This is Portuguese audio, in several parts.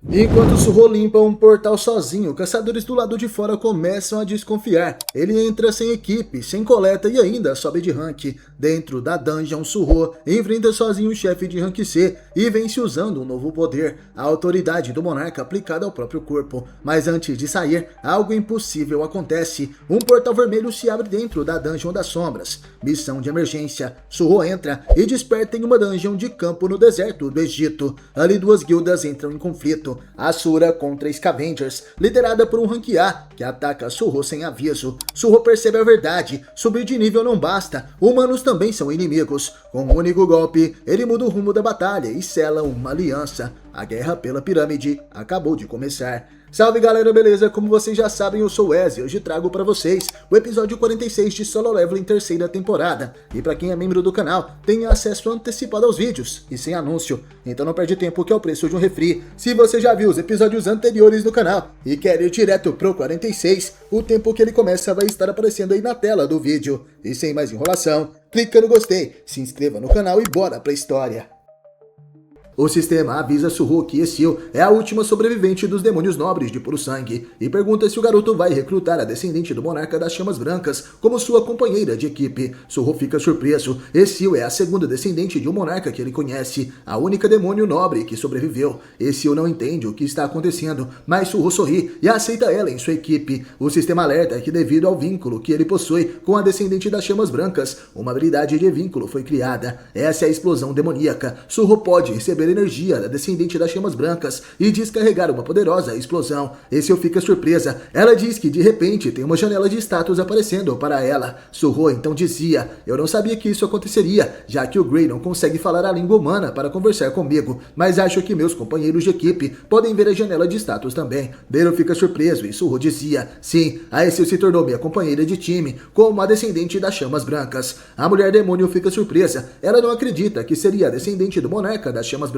Enquanto Suho limpa um portal sozinho, caçadores do lado de fora começam a desconfiar. Ele entra sem equipe, sem coleta e ainda sobe de rank. Dentro da dungeon, Suho enfrenta sozinho o chefe de rank C e vence usando um novo poder, a autoridade do monarca aplicada ao próprio corpo. Mas antes de sair, algo impossível acontece. Um portal vermelho se abre dentro da dungeon das sombras. Missão de emergência. Suho entra e desperta em uma dungeon de campo no deserto do Egito. Ali duas guildas entram em conflito. Asura contra Scavengers, liderada por um rank A, que ataca Suho sem aviso. Suho percebe a verdade, subir de nível não basta, humanos também são inimigos. Com um único golpe, ele muda o rumo da batalha e sela uma aliança. A guerra pela pirâmide acabou de começar. Salve galera, beleza? Como vocês já sabem, eu sou o Ez e hoje trago pra vocês o episódio 46 de Solo Leveling terceira temporada. E pra quem é membro do canal, tem acesso antecipado aos vídeos e sem anúncio. Então não perde tempo, que é o preço de um refri. Se você já viu os episódios anteriores do canal e quer ir direto pro 46, o tempo que ele começa vai estar aparecendo aí na tela do vídeo. E sem mais enrolação, clica no gostei, se inscreva no canal e bora pra história. O sistema avisa Suho que Ezio é a última sobrevivente dos demônios nobres de puro sangue e pergunta se o garoto vai recrutar a descendente do monarca das chamas brancas como sua companheira de equipe. Suho fica surpreso. Ezio é a segunda descendente de um monarca que ele conhece, a única demônio nobre que sobreviveu. Ezio não entende o que está acontecendo, mas Suho sorri e aceita ela em sua equipe. O sistema alerta que devido ao vínculo que ele possui com a descendente das chamas brancas, uma habilidade de vínculo foi criada. Essa é a explosão demoníaca. Suho pode receber energia da descendente das chamas brancas e descarregar uma poderosa explosão. Ezio fica surpresa. Ela diz que de repente tem uma janela de status aparecendo para ela. Suho então dizia: eu não sabia que isso aconteceria, já que o Gray não consegue falar a língua humana para conversar comigo, mas acho que meus companheiros de equipe podem ver a janela de status também. Beiro fica surpreso e Suho dizia: sim, a Ezio se tornou minha companheira de time, como a descendente das chamas brancas. A mulher demônio fica surpresa. Ela não acredita que seria a descendente do monarca das chamas brancas.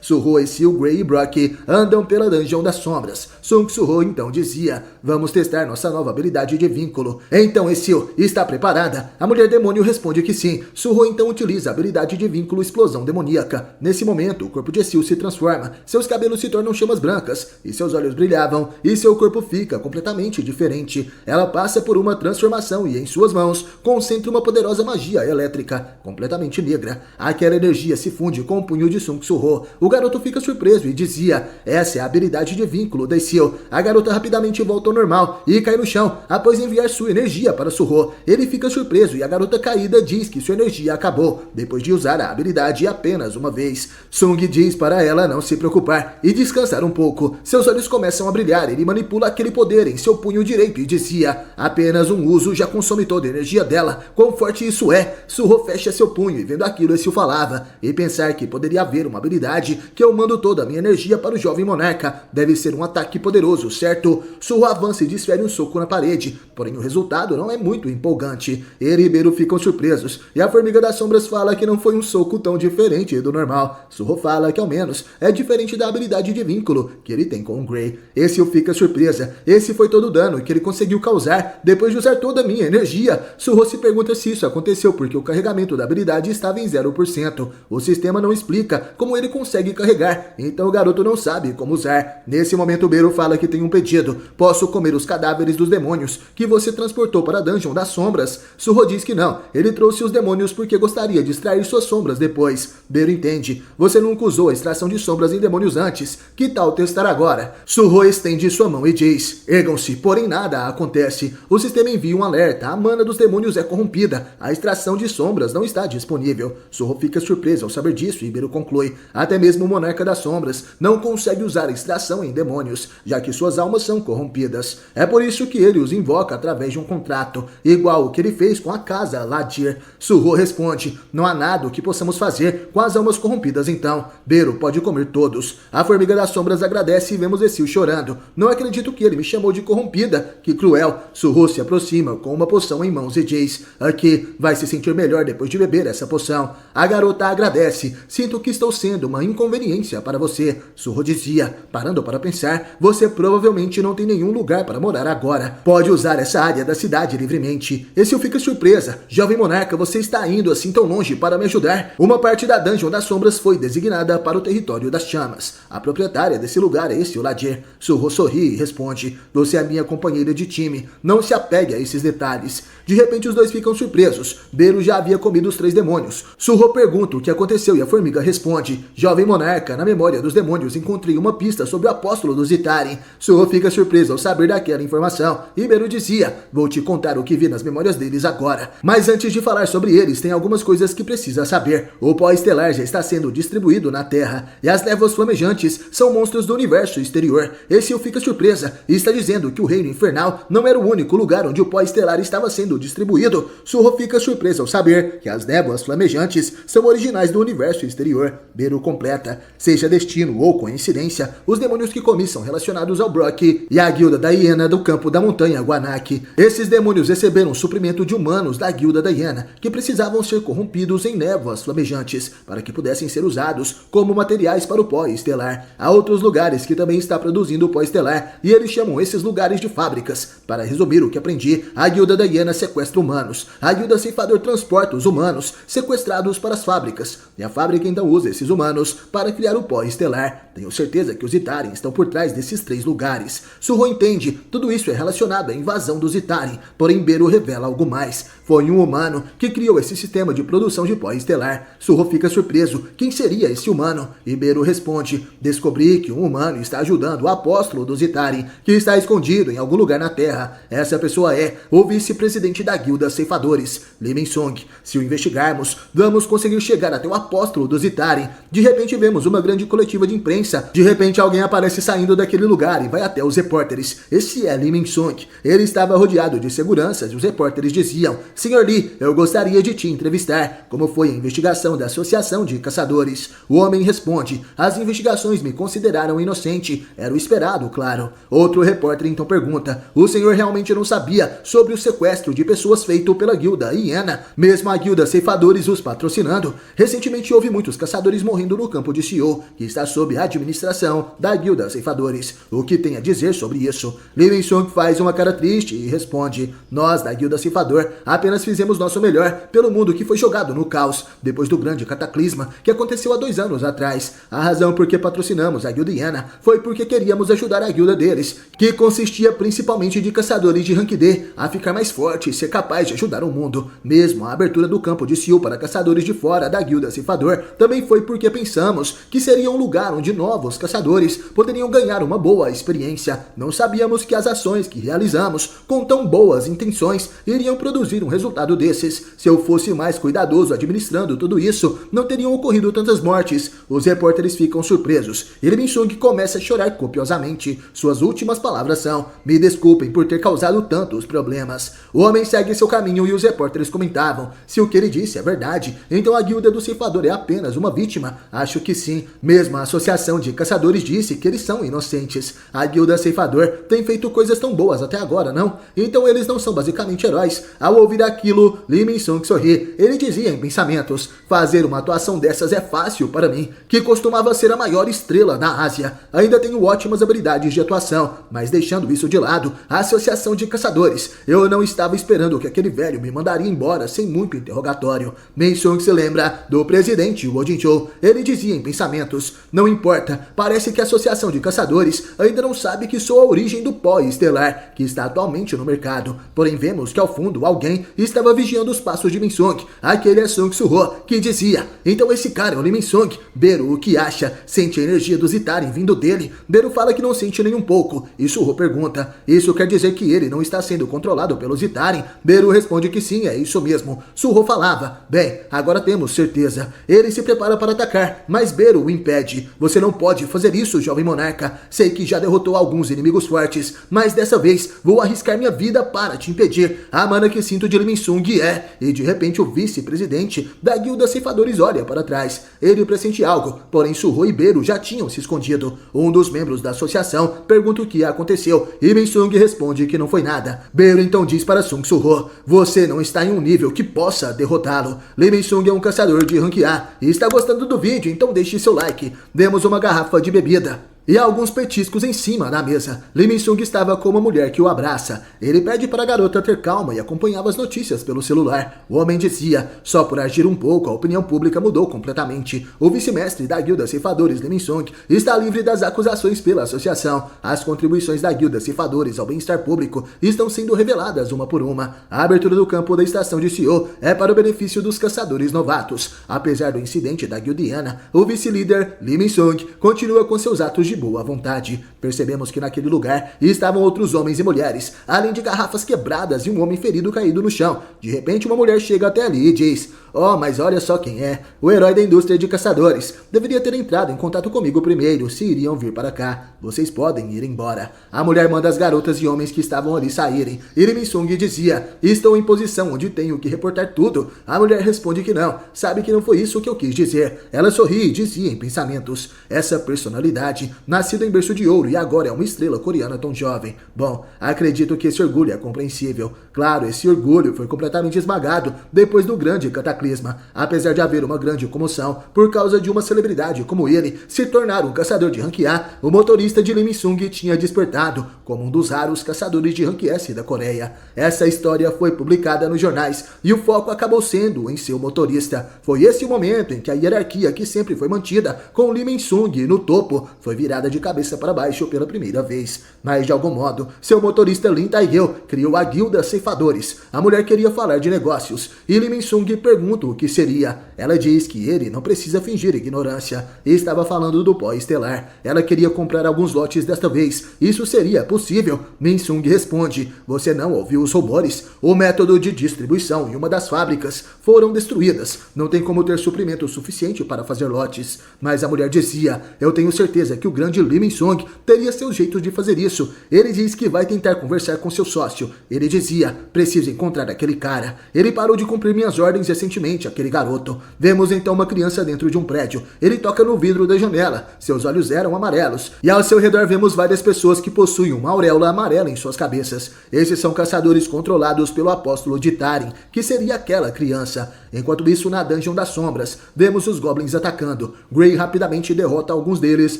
Suho, Ezio, Gray e Brock andam pela dungeon das sombras. Sung Suho então dizia: vamos testar nossa nova habilidade de vínculo. Então Ezio, está preparada? A mulher demônio responde que sim. Suho então utiliza a habilidade de vínculo explosão demoníaca. Nesse momento, o corpo de Ezio se transforma, seus cabelos se tornam chamas brancas, e seus olhos brilhavam, e seu corpo fica completamente diferente. Ela passa por uma transformação e em suas mãos concentra uma poderosa magia elétrica, completamente negra. Aquela energia se funde com o punho de Sung Suho. O garoto fica surpreso e dizia: essa é a habilidade de vínculo da Ezio. A garota rapidamente volta ao normal e cai no chão após enviar sua energia para Suho. Ele fica surpreso e a garota caída diz que sua energia acabou depois de usar a habilidade apenas uma vez. Sung diz para ela não se preocupar e descansar um pouco. Seus olhos começam a brilhar. Ele manipula aquele poder em seu punho direito e dizia: apenas um uso já consome toda a energia dela. Quão forte isso é? Suho fecha seu punho e vendo aquilo Ezio falava, e pensar que poderia haver uma habilidade que eu mando toda a minha energia para o jovem monarca. Deve ser um ataque poderoso, certo? Suho avança e desfere um soco na parede, porém o resultado não é muito empolgante. Ele e Beiro ficam surpresos, e a formiga das sombras fala que não foi um soco tão diferente do normal. Suho fala que ao menos é diferente da habilidade de vínculo que ele tem com o Gray. Ezio fica surpresa. Esse foi todo o dano que ele conseguiu causar depois de usar toda a minha energia. Suho se pergunta se isso aconteceu porque o carregamento da habilidade estava em 0%. O sistema não explica como ele consegue carregar, então o garoto não sabe como usar. Nesse momento Beiro fala que tem um pedido: posso comer os cadáveres dos demônios que você transportou para a dungeon das sombras? Suho diz que não, ele trouxe os demônios porque gostaria de extrair suas sombras depois. Beiro entende: você nunca usou a extração de sombras em demônios antes, que tal testar agora? Suho estende sua mão e diz: ergam-se, porém nada acontece. O sistema envia um alerta: a mana dos demônios é corrompida, a extração de sombras não está disponível. Suho fica surpreso ao saber disso e Beiro conclui: até mesmo o monarca das sombras não consegue usar a extração em demônios, já que suas almas são corrompidas. É por isso que ele os invoca através de um contrato, igual o que ele fez com a casa Ladir. Suho responde: não há nada o que possamos fazer com as almas corrompidas então. Beiro pode comer todos. A formiga das sombras agradece e vemos Ezio chorando. Não acredito que ele me chamou de corrompida, que cruel. Suho se aproxima com uma poção em mãos e diz: aqui, vai se sentir melhor depois de beber essa poção. A garota agradece: sinto que estou sendo uma inconveniência para você. Surro dizia. Parando para pensar, você provavelmente não tem nenhum lugar para morar agora. Pode usar essa área da cidade livremente. E se eu fico surpresa, jovem monarca, você está indo assim tão longe para me ajudar? Uma parte da Dungeon das Sombras foi designada para o território das chamas. A proprietária desse lugar é Estioladir. Surro sorri e responde, você é minha companheira de time, não se apegue a esses detalhes. De repente os dois ficam surpresos. Bero já havia comido os 3 demônios. Surro pergunta o que aconteceu e a formiga responde, jovem monarca, na memória dos demônios encontrei uma pista sobre o apóstolo dos Itarim. Surro fica surpreso ao saber daquela informação e Bero dizia, vou te contar o que vi nas memórias deles agora. Mas antes de falar sobre eles, tem algumas coisas que precisa saber. O pó estelar já está sendo distribuído na Terra e as névoas flamejantes são monstros do universo exterior. Esse fica surpresa e está dizendo que o reino infernal não era o único lugar onde o pó estelar estava sendo distribuído. Surro fica surpreso ao saber que as névoas flamejantes são originais do universo exterior. Bero completa, seja destino ou coincidência, os demônios que comi são relacionados ao Brock e à guilda da hiena do campo da montanha Guanak. Esses demônios receberam suprimento de humanos da guilda da hiena, que precisavam ser corrompidos em névoas flamejantes, para que pudessem ser usados como materiais para o pó estelar. Há outros lugares que também está produzindo o pó estelar, e eles chamam esses lugares de fábricas. Para resumir o que aprendi, a guilda da hiena sequestra humanos, a guilda ceifador transporta os humanos sequestrados para as fábricas, e a fábrica então usa esses humanos para criar o pó estelar. Tenho certeza que os Itarim estão por trás desses 3 lugares. Surro entende, tudo isso é relacionado à invasão dos Itarim, porém Bero revela algo mais. Foi um humano que criou esse sistema de produção de pó estelar. Surro fica surpreso, quem seria esse humano? E Bero responde, descobri que um humano está ajudando o apóstolo dos Itarim, que está escondido em algum lugar na Terra. Essa pessoa é o vice-presidente da guilda Ceifadores, Li Mensong. Se o investigarmos, vamos conseguir chegar até o apóstolo dos Itarim. De repente vemos uma grande coletiva de imprensa. De repente alguém aparece saindo daquele lugar e vai até os repórteres. Esse é Li Mensong. Ele estava rodeado de seguranças e os repórteres diziam, Senhor Li, eu gostaria de te entrevistar. Como foi a investigação da Associação de Caçadores? O homem responde, as investigações me consideraram inocente. Era o esperado, claro. Outro repórter então pergunta, o senhor realmente não sabia sobre o sequestro de pessoas feito pela guilda hiena? Mesmo a guilda Ceifadores os patrocinando. Recentemente houve muitos caçadores morrendo no campo de Xiou, que está sob a administração da guilda Ceifadores. O que tem a dizer sobre isso? Li Mensong faz uma cara triste e responde, nós da guilda Ceifador apenas fizemos nosso melhor pelo mundo que foi jogado no caos, depois do grande cataclisma que aconteceu há 2 anos atrás. A razão por que patrocinamos a guilda hiena foi porque queríamos ajudar a guilda deles, que consistia principalmente de caçadores de rank D, a ficar mais forte e ser capaz de ajudar o mundo. Mesmo a abertura do campo de Xiou para caçadores de fora da guilda Ceifador também foi porque pensamos que seria um lugar onde novos caçadores poderiam ganhar uma boa experiência. Não sabíamos que as ações que realizamos com tão boas intenções iriam produzir um resultado desses. Se eu fosse mais cuidadoso administrando tudo isso, não teriam ocorrido tantas mortes. Os repórteres ficam surpresos. Li Mensong começa a chorar copiosamente. Suas últimas palavras são, me desculpem por ter causado tantos problemas. O homem segue seu caminho e os repórteres comentavam, se o que ele disse é verdade, então a guilda do ceifador é apenas uma vítima? Acho que sim. Mesmo a associação de caçadores disse que eles são inocentes. A guilda ceifador tem feito coisas tão boas até agora, não? Então eles não são basicamente heróis. Ao ouvir aquilo, Li Mensong sorri. Ele dizia em pensamentos, fazer uma atuação dessas é fácil para mim, que costumava ser a maior estrela na Ásia. Ainda tenho ótimas habilidades de atuação, mas deixando isso de lado, a associação de caçadores, eu não estava esperando que aquele velho me mandaria embora sem muito interrogatório. Mensong se lembra do presidente Wu Jinzhou. Ele dizia em pensamentos, não importa, parece que a associação de caçadores ainda não sabe que sou a origem do pó estelar, que está atualmente no mercado. Porém vemos que ao fundo alguém estava vigiando os passos de Mensong. Aquele é Sung Surro, que dizia, então esse cara é o Li Mensong. Bero, o que acha? Sente a energia dos Itarim vindo dele? Bero fala que não sente nem um pouco. E Surro pergunta, isso quer dizer que ele não está sendo controlado pelos Itarim? Bero responde que sim, é isso mesmo. Surro falava, bem, agora temos certeza. Ele se prepara para atacar, mas Bero o impede. Você não pode fazer isso, jovem monarca. Sei que já derrotou alguns inimigos fortes, mas dessa vez vou arriscar minha vida para te impedir. A mana que sinto de Li Mensong é... E de repente o vice-presidente da guilda Ceifadores olha para trás. Ele pressente algo, porém Surro e Bero já tinham se escondido. Um dos membros da associação pergunta o que aconteceu e Mensong responde que não foi nada. Bero então diz para Sung Surro, você não está em um nível que possa derrotá-lo. Li Mensong é um caçador de rank A e está gostando do vídeo, então deixe seu like. Vemos uma garrafa de bebida e alguns petiscos em cima da mesa. Lee Min-sung estava com uma mulher que o abraça. Ele pede para a garota ter calma e acompanhava as notícias pelo celular. O homem dizia: só por agir um pouco, a opinião pública mudou completamente. O vice-mestre da Guilda Ceifadores, Lee Min-sung, está livre das acusações pela associação. As contribuições da Guilda Ceifadores ao bem-estar público estão sendo reveladas uma por uma. A abertura do campo da estação de Seoul é para o benefício dos caçadores novatos. Apesar do incidente da guildiana, o vice-líder Lee Min-sung continua com seus atos de boa vontade. Percebemos que naquele lugar estavam outros homens e mulheres, além de garrafas quebradas e um homem ferido caído no chão. De repente, uma mulher chega até ali e diz: oh, mas olha só quem é, o herói da indústria de caçadores. Deveria ter entrado em contato comigo primeiro, se iriam vir para cá. Vocês podem ir embora. A mulher manda as garotas e homens que estavam ali saírem. E Lee Min-sung dizia: estou em posição onde tenho que reportar tudo. A mulher responde que não, sabe que não foi isso que eu quis dizer. Ela sorri e dizia em pensamentos: essa personalidade, nascido em berço de ouro e agora é uma estrela coreana tão jovem. Bom, acredito que esse orgulho é compreensível. Claro, esse orgulho foi completamente esmagado depois do grande cataclisma. Apesar de haver uma grande comoção por causa de uma celebridade como ele se tornar um caçador de rank A, o motorista de Lee Min-sung tinha despertado como um dos raros caçadores de rank S da Coreia. Essa história foi publicada nos jornais e o foco acabou sendo em seu motorista. Foi esse o momento em que a hierarquia que sempre foi mantida com Lee Min-sung no topo foi virada de cabeça para baixo pela primeira vez. Mas de algum modo, seu motorista Lin Tae-gil criou a Guilda Ceifadores. A mulher queria falar de negócios e Lee Min-sung pergunta o que seria. Ela diz que ele não precisa fingir ignorância. E estava falando do pó estelar. Ela queria comprar alguns lotes desta vez. Isso seria possível? Min-sung responde: você não ouviu os rumores? O método de distribuição e uma das fábricas foram destruídas. Não tem como ter suprimento suficiente para fazer lotes. Mas a mulher dizia: eu tenho certeza que o grande Lee Min-sung teria seus jeitos de fazer isso. Ele diz que vai tentar conversar com seu sócio. Ele dizia: preciso encontrar aquele cara. Ele parou de cumprir minhas ordens recentemente, aquele garoto. Vemos então uma criança dentro de um prédio. Ele toca no vidro da janela. Seus olhos eram amarelos. E ao seu redor vemos várias pessoas que possuem uma auréola amarela em suas cabeças. Esses são caçadores controlados pelo apóstolo de Tarim, que seria aquela criança. Enquanto isso, na Dungeon das Sombras, vemos os goblins atacando. Gray rapidamente derrota alguns deles,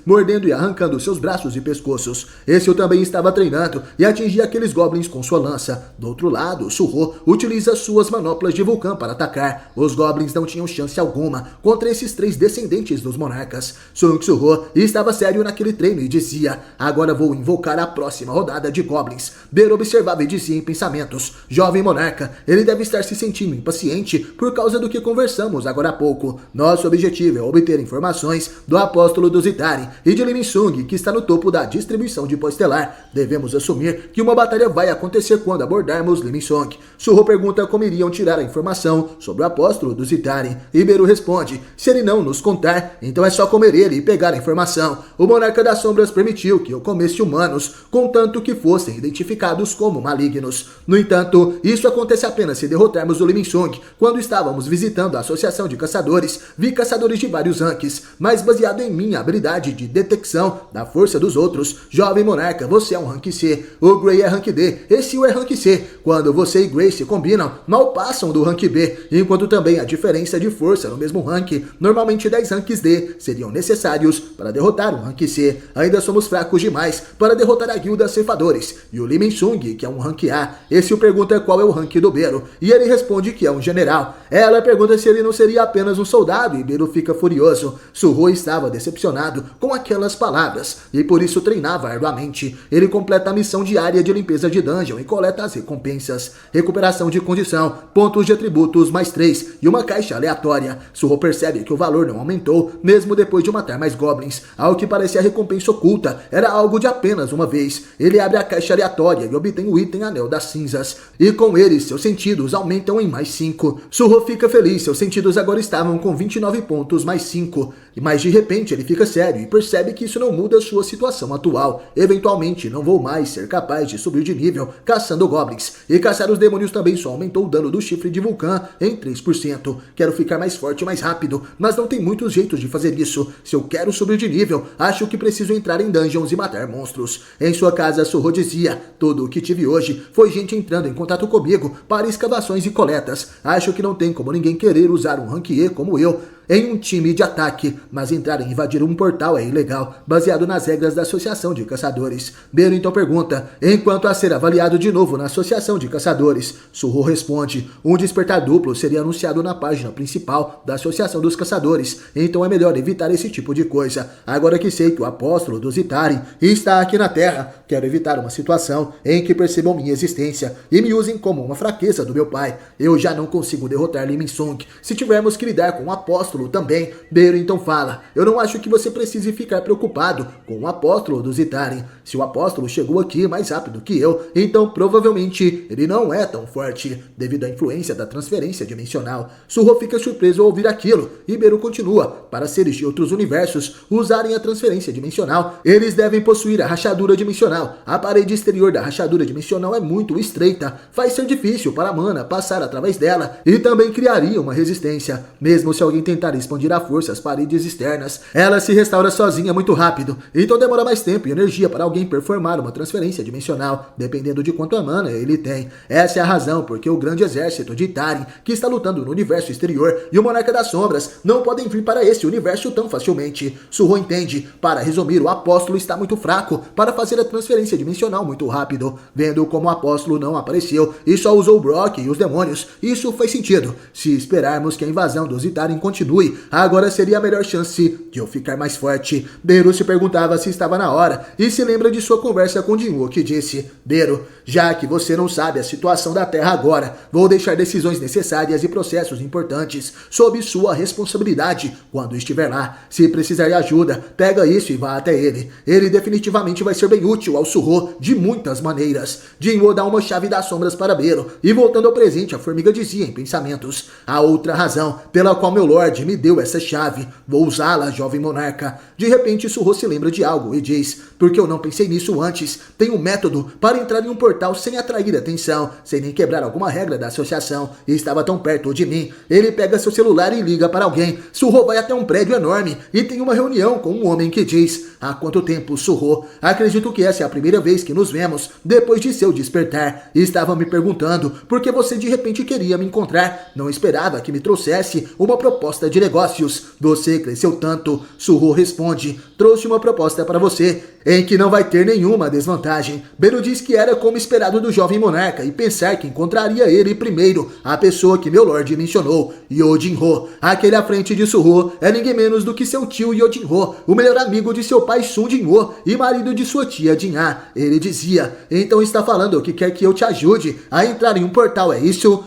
mordendo e arrancando seus braços e pescoços. Esse também estava treinando e atingia aqueles goblins com sua lança. Do outro lado, Suho utiliza suas manoplas de vulcão para atacar. Os goblins não tinham chance alguma contra esses três descendentes dos monarcas. Sung Suho estava sério naquele treino e dizia: agora vou invocar a próxima rodada de goblins. Beru observava e dizia em pensamentos: jovem monarca, ele deve estar se sentindo impaciente por causa do que conversamos agora há pouco. Nosso objetivo é obter informações do apóstolo dos Itarim e de Lee Min-sung, que está no topo da distribuição de pó estelar. Devemos assumir que uma batalha vai acontecer quando abordarmos Lee Min-sung. Suho pergunta como iriam tirar a informação sobre o apóstolo dos Itarim. E Beru responde: se ele não nos contar, então é só comer ele e pegar a informação. O monarca das sombras permitiu que eu comesse humanos, contanto que fossem identificados como malignos. No entanto, isso acontece apenas se derrotarmos o Lee Min-sung. Quando estávamos visitando a associação de caçadores, vi caçadores de vários ranks, mas baseado em minha habilidade de detecção da força dos outros. Jovem monarca, você é um rank C, o Gray é rank D, esse é rank C. Quando você e Gray se combinam, mal passam do rank B, enquanto também a diferença de força no mesmo rank, normalmente 10 ranks D, seriam necessários para derrotar um rank C. Ainda somos fracos demais para derrotar a Guilda Ceifadores. E o Lee Min-sung, que é um rank A, esse o pergunta qual é o rank do Beru, e ele responde que é um general. Ela pergunta se ele não seria apenas um soldado, e Beru fica furioso. Suho estava decepcionado com aquelas palavras, e por isso treinava arduamente. Ele completa a missão diária de limpeza de dungeon e coleta as recompensas. Recuperação de condição, pontos de atributos mais 3 e uma caixa aleatória. Suho percebe que o valor não aumentou, mesmo depois de matar mais goblins. Ao que parece a recompensa oculta era algo de apenas uma vez. Ele abre a caixa aleatória e obtém o item Anel das Cinzas. E com ele, seus sentidos aumentam em mais 5. Suho fica feliz, seus sentidos agora estavam com 29 pontos mais 5. Mas de repente ele fica sério e percebe que isso não muda sua situação atual. Eventualmente não vou mais ser capaz de subir de nível caçando goblins. E caçar os demônios também só aumentou o dano do chifre de vulcão em 3%. Quero ficar mais forte e mais rápido, mas não tem muitos jeitos de fazer isso. Se eu quero subir de nível, acho que preciso entrar em dungeons e matar monstros. Em sua casa, Suho dizia: tudo o que tive hoje foi gente entrando em contato comigo para escavações e coletas. Acho que não tem como ninguém querer usar um rank E como eu. em um time de ataque, mas entrar e invadir um portal é ilegal, baseado nas regras da Associação de Caçadores. Beiro então pergunta, enquanto a ser avaliado de novo na Associação de Caçadores. Suho responde, um despertar duplo seria anunciado na página principal da Associação dos Caçadores, então é melhor evitar esse tipo de coisa. Agora que sei que o apóstolo dos Itarim está aqui na Terra, quero evitar uma situação em que percebam minha existência e me usem como uma fraqueza do meu pai. Eu já não consigo derrotar Lee Min-sung. Se tivermos que lidar com o apóstolo também, Beiro então fala, eu não acho que você precise ficar preocupado com o apóstolo dos Itarim. Se o apóstolo chegou aqui mais rápido que eu, então provavelmente ele não é tão forte, devido à influência da transferência dimensional. Suho fica surpreso ao ouvir aquilo, e Beiro continua, para seres de outros universos usarem a transferência dimensional, eles devem possuir a rachadura dimensional. A parede exterior da rachadura dimensional é muito estreita, faz ser difícil para a mana passar através dela, e também criaria uma resistência. Mesmo se alguém tentar expandir à força as paredes externas, ela se restaura sozinha muito rápido, então demora mais tempo e energia para alguém performar uma transferência dimensional, dependendo de quanto a mana ele tem. Essa é a razão porque o grande exército de Itarim, que está lutando no universo exterior, e o Monarca das Sombras não podem vir para esse universo tão facilmente. Suho entende. Para resumir, o apóstolo está muito fraco para fazer a transferência dimensional muito rápido. Vendo como o apóstolo não apareceu e só usou o Brock e os demônios, isso faz sentido. Se esperarmos que a invasão dos Itarim continue, agora seria a melhor chance de eu ficar mais forte. Beiro se perguntava se estava na hora e se lembra de sua conversa com Jinwoo, que disse, Beiro, já que você não sabe a situação da Terra agora, vou deixar decisões necessárias e processos importantes sob sua responsabilidade quando estiver lá. Se precisar de ajuda, pega isso e vá até ele. Ele definitivamente vai ser bem útil ao Suho de muitas maneiras. Jinwoo dá uma chave das sombras para Beiro e voltando ao presente, a formiga dizia em pensamentos, a outra razão pela qual meu Lorde me deu essa chave, vou usá-la, jovem monarca. De repente Suho se lembra de algo e diz, porque eu não pensei nisso antes, tem um método para entrar em um portal sem atrair atenção, sem nem quebrar alguma regra da associação, e estava tão perto de mim. Ele pega seu celular e liga para alguém. Suho vai até um prédio enorme e tem uma reunião com um homem que diz, há quanto tempo, Suho? Acredito que essa é a primeira vez que nos vemos depois de seu despertar. Estava me perguntando por que você de repente queria me encontrar. Não esperava que me trouxesse uma proposta de negócios. Você cresceu tanto. Suho responde, trouxe uma proposta para você, em que não vai ter nenhuma desvantagem. Beiro diz que era como esperado do jovem monarca e pensar que encontraria ele primeiro, a pessoa que meu Lorde mencionou, Yojinho. Aquele à frente de Suho é ninguém menos do que seu tio Yojinho, o melhor amigo de seu pai Sun Jinwoo e marido de sua tia Jin-ah. Ele dizia, então está falando que quer que eu te ajude a entrar em um portal, é isso?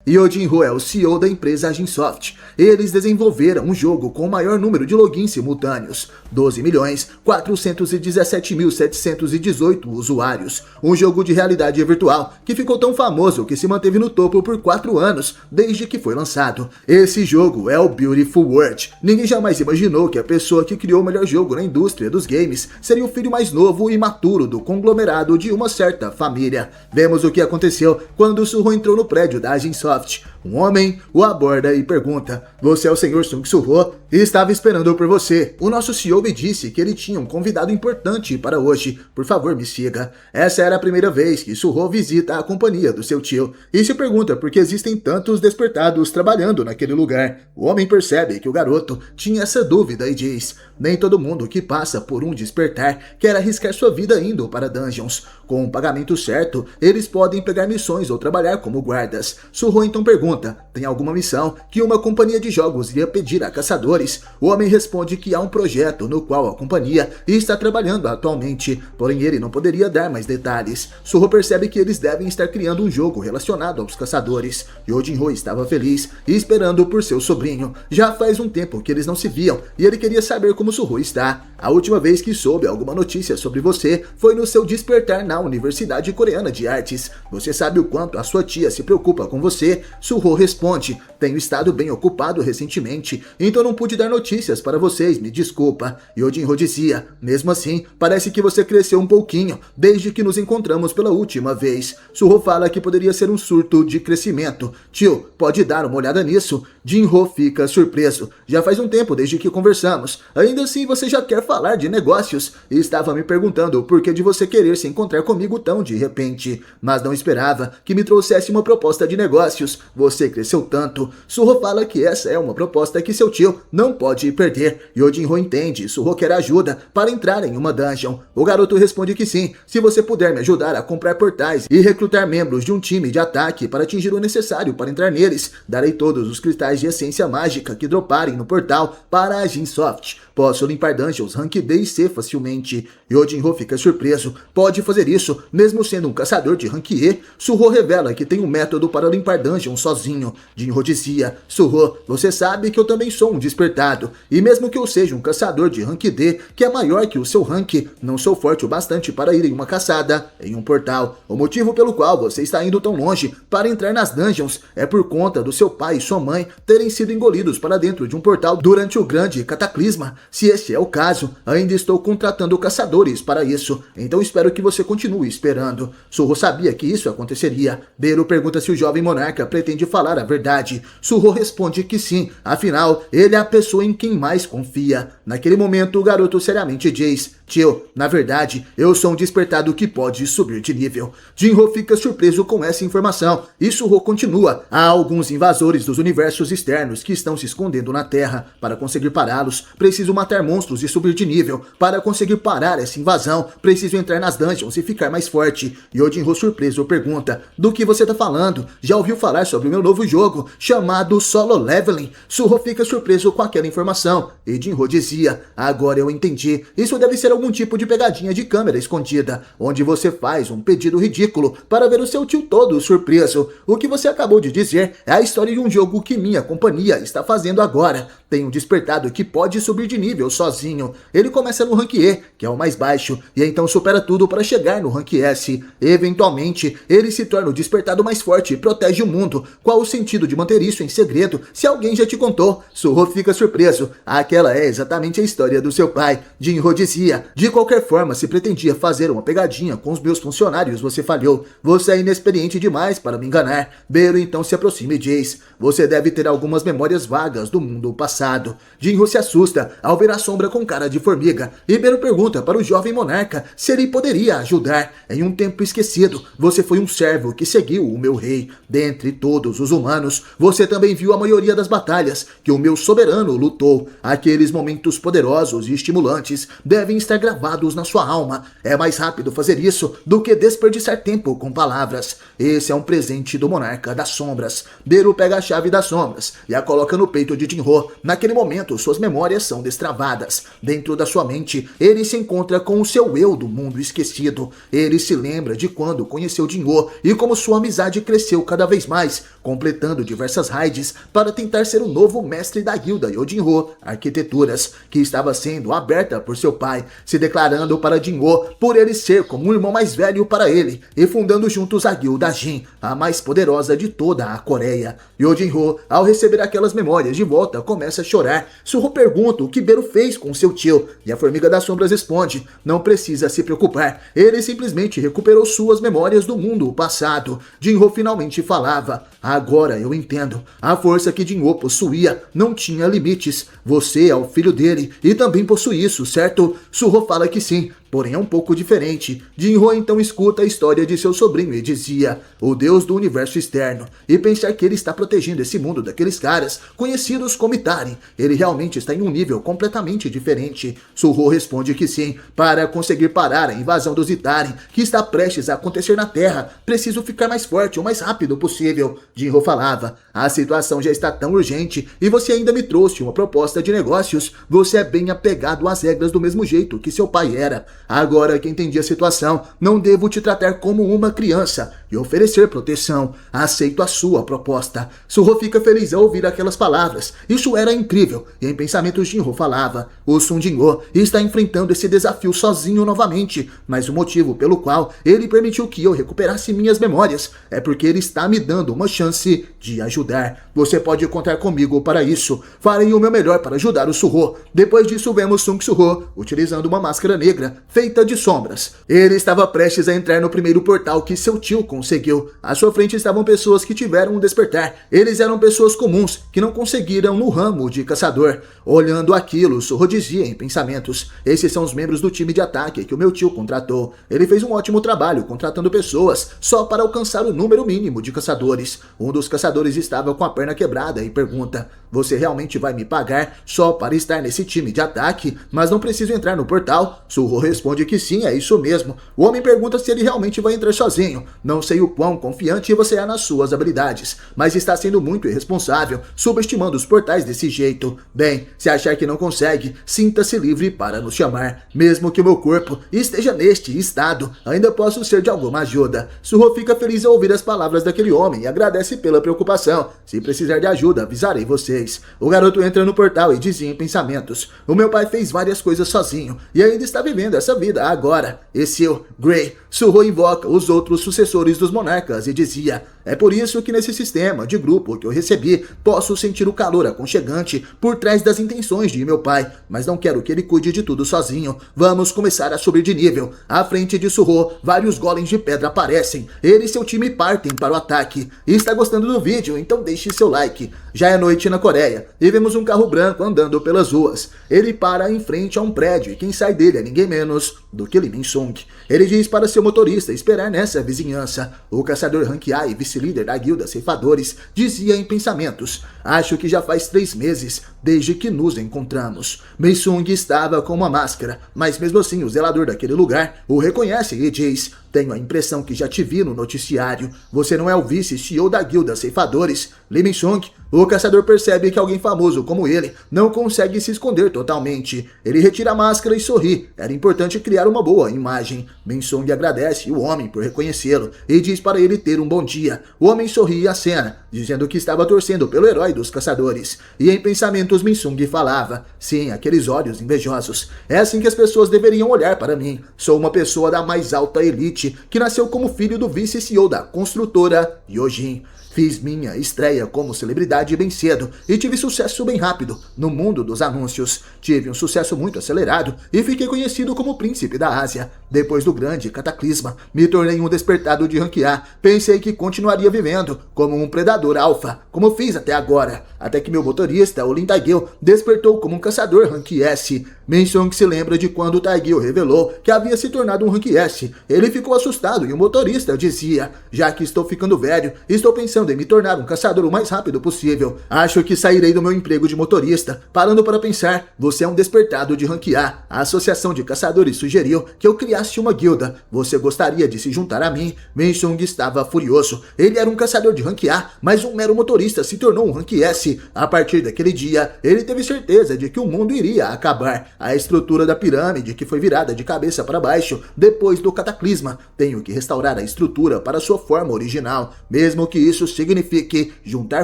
Yojinho é o CEO da empresa Aginsoft. Eles desenvolveram um jogo com o maior número de logins simultâneos, 12.417.718 usuários. Um jogo de realidade virtual que ficou tão famoso que se manteve no topo por 4 anos, desde que foi lançado. Esse jogo é o Beautiful World. Ninguém jamais imaginou que a pessoa que criou o melhor jogo na indústria dos games seria o filho mais novo e maturo do conglomerado de uma certa família. Vemos o que aconteceu quando Suho entrou no prédio da Aginsoft. Um homem o aborda e pergunta, você é o Sr. Sung Suho? Estava esperando por você. O nosso CEO me disse que ele tinha um convidado importante para hoje. Por favor, me siga. Essa era a primeira vez que Suho visita a companhia do seu tio e se pergunta por que existem tantos despertados trabalhando naquele lugar. O homem percebe que o garoto tinha essa dúvida e diz, nem todo mundo que passa por um despertar quer arriscar sua vida indo para dungeons. Com um pagamento certo, eles podem pegar missões ou trabalhar como guardas. Suho então pergunta, tem alguma missão que uma companhia de jogos iria pedir a caçadores? O homem responde que há um projeto no qual a companhia está trabalhando atualmente, porém ele não poderia dar mais detalhes. Suho percebe que eles devem estar criando um jogo relacionado aos caçadores. Yojinho estava feliz e esperando por seu sobrinho. Já faz um tempo que eles não se viam e ele queria saber como Suho está. A última vez que soube alguma notícia sobre você foi no seu despertar na Universidade Coreana de Artes. Você sabe o quanto a sua tia se preocupa com você? Suho responde, tenho estado bem ocupado recentemente, então não pude dar notícias para vocês, me desculpa. Yojinho dizia, mesmo assim, parece que você cresceu um pouquinho, desde que nos encontramos pela última vez. Suho fala que poderia ser um surto de crescimento. Tio, pode dar uma olhada nisso? Jinho fica surpreso. Já faz um tempo desde que conversamos. Ainda assim, você já quer falar de negócios? Estava me perguntando o porquê de você querer se encontrar comigo tão de repente, mas não esperava que me trouxesse uma proposta de negócios. negócios. Você cresceu tanto. Suho fala que essa é uma proposta que seu tio não pode perder. Yojinho entende. Suho quer ajuda para entrar em uma dungeon. O garoto responde que sim, se você puder me ajudar a comprar portais e recrutar membros de um time de ataque para atingir o necessário para entrar neles, darei todos os cristais de essência mágica que droparem no portal para a Ginsoft. Posso limpar dungeons rank D e C facilmente. Yojinho fica surpreso. Pode fazer isso, mesmo sendo um caçador de rank E? Suho revela que tem um método para limpar dungeons sozinho. Jinro dizia: Suho, você sabe que eu também sou um despertado. E mesmo que eu seja um caçador de rank D, que é maior que o seu rank, não sou forte o bastante para ir em uma caçada, em um portal. O motivo pelo qual você está indo tão longe para entrar nas dungeons é por conta do seu pai e sua mãe terem sido engolidos para dentro de um portal durante o grande cataclisma. Se esse é o caso, ainda estou contratando caçadores para isso, então espero que você continue esperando. Suho sabia que isso aconteceria. Beru pergunta se o jovem monarca pretende falar a verdade. Suho responde que sim, afinal, ele é a pessoa em quem mais confia. Naquele momento, o garoto seriamente diz: Tio, na verdade, eu sou um despertado que pode subir de nível. Jinro fica surpreso com essa informação e Suho continua. Há alguns invasores dos universos externos que estão se escondendo na Terra. Para conseguir pará-los, preciso matar monstros e subir de nível. Para conseguir parar essa invasão, preciso entrar nas dungeons e ficar mais forte. Yojinho surpreso pergunta: do que você tá falando? Já ouviu falar sobre o meu novo jogo, chamado Solo Leveling? Suho fica surpreso com aquela informação e Jinro dizia: agora eu entendi. Isso deve ser algum tipo de pegadinha de câmera escondida, onde você faz um pedido ridículo para ver o seu tio todo surpreso. O que você acabou de dizer é a história de um jogo que minha companhia está fazendo agora. Tem um despertado que pode subir de nível sozinho. Ele começa no rank E, que é o mais baixo, e então supera tudo para chegar no rank S. Eventualmente, ele se torna o despertado mais forte e protege o mundo. Qual o sentido de manter isso em segredo se alguém já te contou? Suho fica surpreso. Aquela é exatamente a história do seu pai. Jinro dizia: de qualquer forma, se pretendia fazer uma pegadinha com os meus funcionários, você falhou. Você é inexperiente demais para me enganar. Beru então se aproxima e diz: você deve ter algumas memórias vagas do mundo passado. Jinro se assusta ao ver a sombra com cara de formiga. E Beru pergunta para o jovem monarca se ele poderia ajudar. Em um tempo esquecido, você foi um servo que seguiu o meu rei. Dentre todos os humanos, você também viu a maioria das batalhas que o meu soberano lutou. Aqueles momentos poderosos e estimulantes devem estar gravados na sua alma. É mais rápido fazer isso do que desperdiçar tempo com palavras. Esse é um presente do monarca das sombras. Beru pega a chave das sombras e a coloca no peito de Jinro. Naquele momento, suas memórias são destravadas. Dentro da sua mente, ele se encontra com o seu eu do mundo esquecido. Ele se lembra de quando conheceu Jinro e como sua amizade cresceu cada vez mais, completando diversas raids para tentar ser o novo mestre da guilda Yojinro Arquiteturas, que estava sendo aberta por seu pai, se declarando para Jinro por ele ser como um irmão mais velho para ele, e fundando juntos a guilda Jin, a mais poderosa de toda a Coreia. Yojinro, ao receber aquelas memórias de volta, começa a chorar. Suho pergunta o que Beru fez com seu tio, e a Formiga das Sombras responde: não precisa se preocupar, ele simplesmente recuperou suas memórias do mundo passado. Jinro finalmente falava: agora eu entendo. A força que Jinro possuía não tinha limites. Você é o filho dele e também possui isso, certo? Suho fala que sim, porém é um pouco diferente. Jinro então escuta a história de seu sobrinho e dizia: o deus do universo externo, e pensar que ele está protegendo esse mundo daqueles caras conhecidos como Itari. Ele realmente está em um nível completamente diferente. Suho responde que sim. Para conseguir parar a invasão dos Itari, que está prestes a acontecer na Terra, preciso ficar mais forte o mais rápido possível. Jinro falava: a situação já está tão urgente e você ainda me trouxe uma proposta de negócios. Você é bem apegado às regras do mesmo jeito que seu pai era. Agora que entendi a situação, não devo te tratar como uma criança e oferecer proteção. Aceito a sua proposta. Suho fica feliz ao ouvir aquelas palavras. Isso era incrível. E em pensamentos Jinro falava: o Sun Jinro está enfrentando esse desafio sozinho novamente, mas o motivo pelo qual ele permitiu que eu recuperasse minhas memórias é porque ele está me dando uma chance de ajudar. Você pode contar comigo para isso. Farei o meu melhor para ajudar o Suho. Depois disso vemos Sung Suho utilizando uma máscara negra, feita de sombras. Ele estava prestes a entrar no primeiro portal que seu tio conseguiu. À sua frente estavam pessoas que tiveram um despertar. Eles eram pessoas comuns, que não conseguiram no ramo de caçador. Olhando aquilo, Surro dizia em pensamentos: esses são os membros do time de ataque que o meu tio contratou. Ele fez um ótimo trabalho contratando pessoas só para alcançar o número mínimo de caçadores. Um dos caçadores estava com a perna quebrada e pergunta: você realmente vai me pagar só para estar nesse time de ataque, mas não preciso entrar no portal? Surro responde que sim, é isso mesmo. O homem pergunta se ele realmente vai entrar sozinho. Não sei o quão confiante você é nas suas habilidades, mas está sendo muito irresponsável, subestimando os portais desse jeito. Bem, se achar que não consegue, sinta-se livre para nos chamar. Mesmo que o meu corpo esteja neste estado, ainda posso ser de alguma ajuda. Surro fica feliz ao ouvir as palavras daquele homem e agradece pela preocupação. Se precisar de ajuda, avisarei vocês. O garoto entra no portal e dizia em pensamentos: o meu pai fez várias coisas sozinho e ainda está vivendo essa vida agora. Esse eu, Gray. Surro invoca os outros sucessores dos monarcas e dizia: é por isso que nesse sistema de grupo que eu recebi, posso sentir o calor aconchegante por trás das intenções de meu pai, mas não quero que ele cuide de tudo sozinho. Vamos começar a subir de nível. À frente de Surro, vários golems de pedra aparecem. Ele e seu time partem para o ataque. E está gostando do vídeo? Então deixe seu like. Já é noite na Coreia e vemos um carro branco andando pelas ruas. Ele para em frente a um prédio e quem sai dele é ninguém menos do que Lee Min-sung. Ele diz para seu motorista esperar nessa vizinhança. O caçador Rank A e vice-líder da guilda Ceifadores dizia em pensamentos: acho que já faz 3 meses desde que nos encontramos. Min-sung estava com uma máscara, mas mesmo assim o zelador daquele lugar o reconhece e diz: tenho a impressão que já te vi no noticiário. Você não é o vice-CEO da guilda Ceifadores? Lee Min-sung. O caçador percebe que alguém famoso como ele não consegue se esconder totalmente. Ele retira a máscara e sorri. Era importante criar uma boa imagem. Min-sung agradece o homem por reconhecê-lo e diz para ele ter um bom dia. O homem sorri e acena, dizendo que estava torcendo pelo herói dos caçadores. E em pensamentos Min-sung falava: sim, aqueles olhos invejosos. É assim que as pessoas deveriam olhar para mim. Sou uma pessoa da mais alta elite que nasceu como filho do vice-CEO da construtora Yojin. Fiz minha estreia como celebridade bem cedo e tive sucesso bem rápido no mundo dos anúncios. Tive um sucesso muito acelerado e fiquei conhecido como o príncipe da Ásia. Depois do grande cataclisma, me tornei um despertado de Rank A. Pensei que continuaria vivendo como um predador alfa, como fiz até agora. Até que meu motorista, o Lin Taegil, despertou como um caçador Rank S. Min-sung se lembra de quando Taegil revelou que havia se tornado um Rank S. Ele ficou assustado e o motorista dizia: já que estou ficando velho, estou pensando em me tornar um caçador o mais rápido possível. Acho que sairei do meu emprego de motorista. Parando para pensar, você é um despertado de Rank A. A Associação de Caçadores sugeriu que eu criasse uma guilda. Você gostaria de se juntar a mim? Min-sung estava furioso. Ele era um caçador de Rank A, mas um mero motorista se tornou um Rank S. A partir daquele dia, ele teve certeza de que o mundo iria acabar. A estrutura da pirâmide que foi virada de cabeça para baixo depois do cataclisma. Tenho que restaurar a estrutura para sua forma original, mesmo que isso signifique juntar